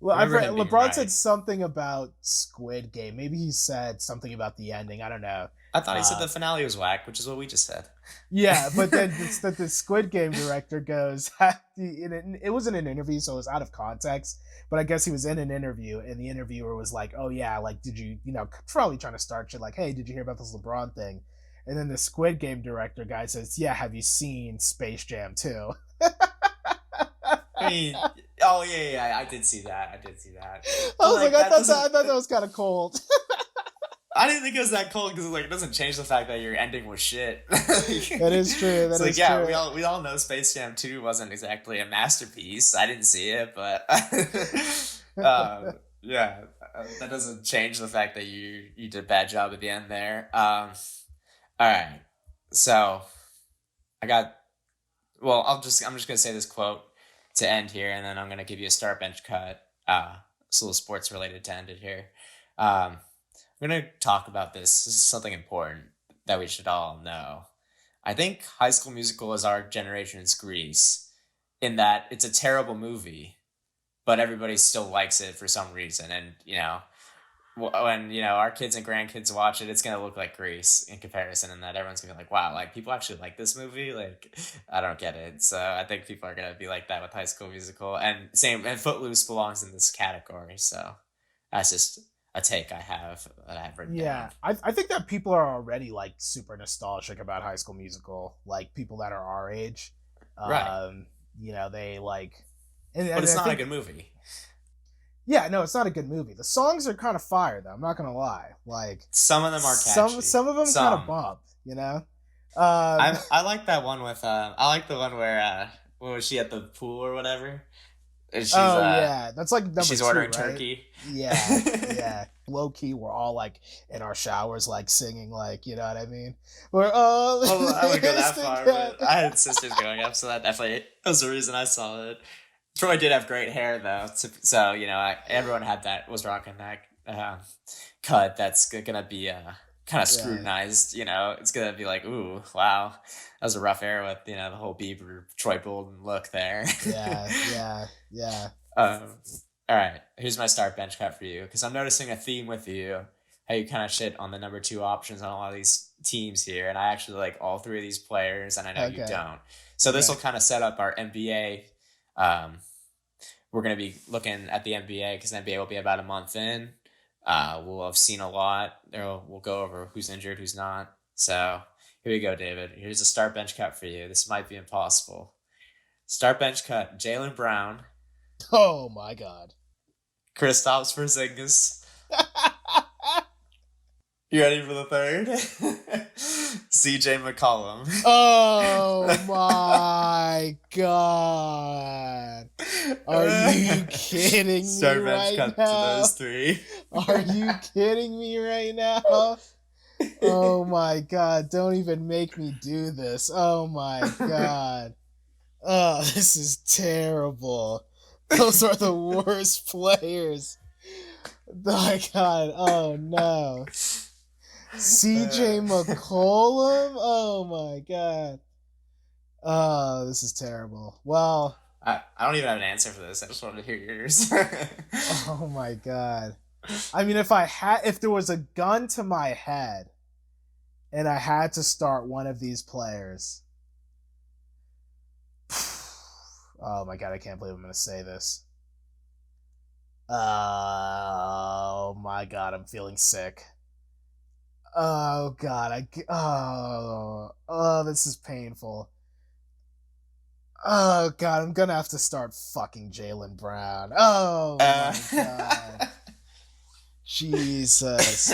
Speaker 1: Well,
Speaker 2: I
Speaker 1: I've
Speaker 2: remember
Speaker 1: read
Speaker 2: him being
Speaker 1: LeBron said
Speaker 2: right.
Speaker 1: something about Squid Game. Maybe he said something about the ending. I don't know.
Speaker 2: I thought he said
Speaker 1: Uh,
Speaker 2: the finale was whack, which is what we just said.
Speaker 1: yeah, but then it's that the Squid Game director goes, it wasn't an interview, so it was out of context. But I guess he was in an interview, and the interviewer was like, "Oh yeah, like did you, probably trying to start shit like, hey, did you hear about this LeBron thing?" And then the Squid Game director guy says, "Yeah, have you seen Space Jam 2?"
Speaker 2: I mean, oh yeah, yeah, I did see that. I did see that.
Speaker 1: I
Speaker 2: But
Speaker 1: was like,
Speaker 2: like that
Speaker 1: I
Speaker 2: doesn't.
Speaker 1: thought that was kind of cold.
Speaker 2: I didn't think it was that cold because like it doesn't change the fact that your ending was shit.
Speaker 1: That is true.
Speaker 2: It's
Speaker 1: That
Speaker 2: like
Speaker 1: is
Speaker 2: yeah,
Speaker 1: true.
Speaker 2: we all know Space Jam 2 wasn't exactly a masterpiece. I didn't see it, but yeah, that doesn't change the fact that you did a bad job at the end there. All right, so I got. Well, I'm just gonna say this quote to end here, and then I'm gonna give you a start bench cut. It's a little sports related to end it here. I'm gonna talk about this. This is something important that we should all know. I think High School Musical is our generation's Grease, in that it's a terrible movie, but everybody still likes it for some reason. And when our kids and grandkids watch it, it's gonna look like Grease in comparison, and that everyone's gonna be like, "Wow, like people actually like this movie." Like, I don't get it. So I think people are gonna be like that with High School Musical, and same. And Footloose belongs in this category. So that's just a take I have that I have written
Speaker 1: Yeah,
Speaker 2: down.
Speaker 1: I think that people are already like super nostalgic about High School Musical, like people that are our age.
Speaker 2: Right,
Speaker 1: Um, they like,
Speaker 2: but
Speaker 1: and
Speaker 2: it's
Speaker 1: I
Speaker 2: not a
Speaker 1: think,
Speaker 2: good movie.
Speaker 1: yeah, no, it's not a good movie. The songs are kind of fire though. I'm not gonna lie. Like
Speaker 2: Some of them are catchy.
Speaker 1: some of them kind of
Speaker 2: Some
Speaker 1: bump. Um,
Speaker 2: I like that one with I like the one where when was she at the pool or whatever? And
Speaker 1: oh yeah, that's like number
Speaker 2: she's
Speaker 1: two,
Speaker 2: ordering
Speaker 1: right?
Speaker 2: turkey.
Speaker 1: Yeah, yeah. Low key, we're all like in our showers, like singing, like you know what I mean. We're all
Speaker 2: Well, I wouldn't go that far, but
Speaker 1: together.
Speaker 2: I had sisters growing up, so that definitely was the reason I saw it. Troy did have great hair though, so everyone had that was rocking that cut. That's gonna be kind of
Speaker 1: Yeah,
Speaker 2: scrutinized. It's gonna be like, ooh, wow, that was a rough era with the whole Bieber Troy Bolton look there.
Speaker 1: yeah.
Speaker 2: um, all right, here's my start bench cut for you because I'm noticing a theme with you. How you kind of shit on the number two options on a lot of these teams here, and I actually like all three of these players, and I know you
Speaker 1: Okay,
Speaker 2: don't. So this
Speaker 1: okay.
Speaker 2: will kind of set up our NBA. Um, we're going to be looking at the NBA because the NBA will be about a month in. We'll have seen a lot. We'll go over who's injured, who's not. So here we go, David. Here's a start bench cut for you. This might be impossible. Start bench cut: Jaylen Brown,
Speaker 1: Oh my god.
Speaker 2: Kristaps Porzingis. You ready for the third? CJ McCollum.
Speaker 1: Oh my god. Are you kidding me
Speaker 2: Start bench
Speaker 1: right
Speaker 2: cut to
Speaker 1: now?
Speaker 2: those three.
Speaker 1: Are you kidding me right now? Oh my god, don't even make me do this. Oh my god. Oh, this is terrible. Those are the worst players. My god, oh no. CJ McCollum? Oh my god. Oh, this is terrible. Well,
Speaker 2: I don't even have an answer for this. I just wanted to hear yours.
Speaker 1: oh my god. I mean, if there was a gun to my head and I had to start one of these players, Oh my god, I can't believe I'm gonna say this. Oh my god, I'm feeling sick. Oh god, this is painful. Oh god, I'm gonna have to start fucking Jalen Brown. Oh
Speaker 2: Uh,
Speaker 1: my god, Jesus.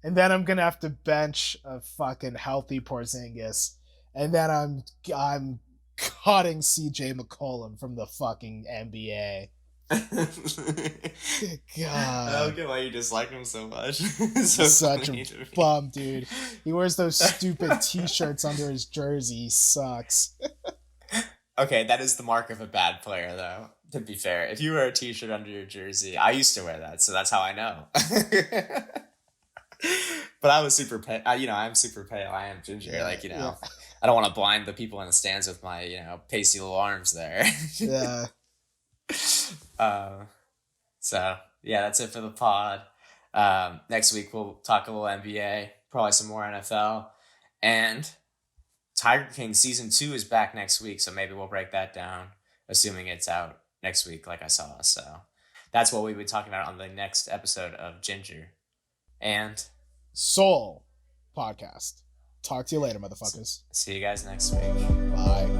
Speaker 1: And then I'm gonna have to bench a fucking healthy Porzingis, and then I'm cutting C.J. McCollum from the fucking NBA.
Speaker 2: I don't
Speaker 1: God,
Speaker 2: get why you dislike him so much. It's
Speaker 1: he's
Speaker 2: so
Speaker 1: such a
Speaker 2: funny to me.
Speaker 1: bum, dude. He wears those stupid T-shirts under his jersey. He sucks.
Speaker 2: Okay, that is the mark of a bad player, though. To be fair, if you wear a T-shirt under your jersey, I used to wear that, so that's how I know. But I was super pale. I'm super pale. I am ginger.
Speaker 1: Yeah, yeah,
Speaker 2: I don't want to blind the people in the stands with my, pasty little arms there.
Speaker 1: yeah.
Speaker 2: uh, so yeah, that's it for the pod. Next week we'll talk a little NBA, probably some more NFL, and Tiger King season 2 is back next week. So maybe we'll break that down, assuming it's out next week, like I saw. So that's what we'll be talking about on the next episode of Ginger. And
Speaker 1: Soul podcast. Talk to you later, motherfuckers.
Speaker 2: see you guys next week.
Speaker 1: Bye.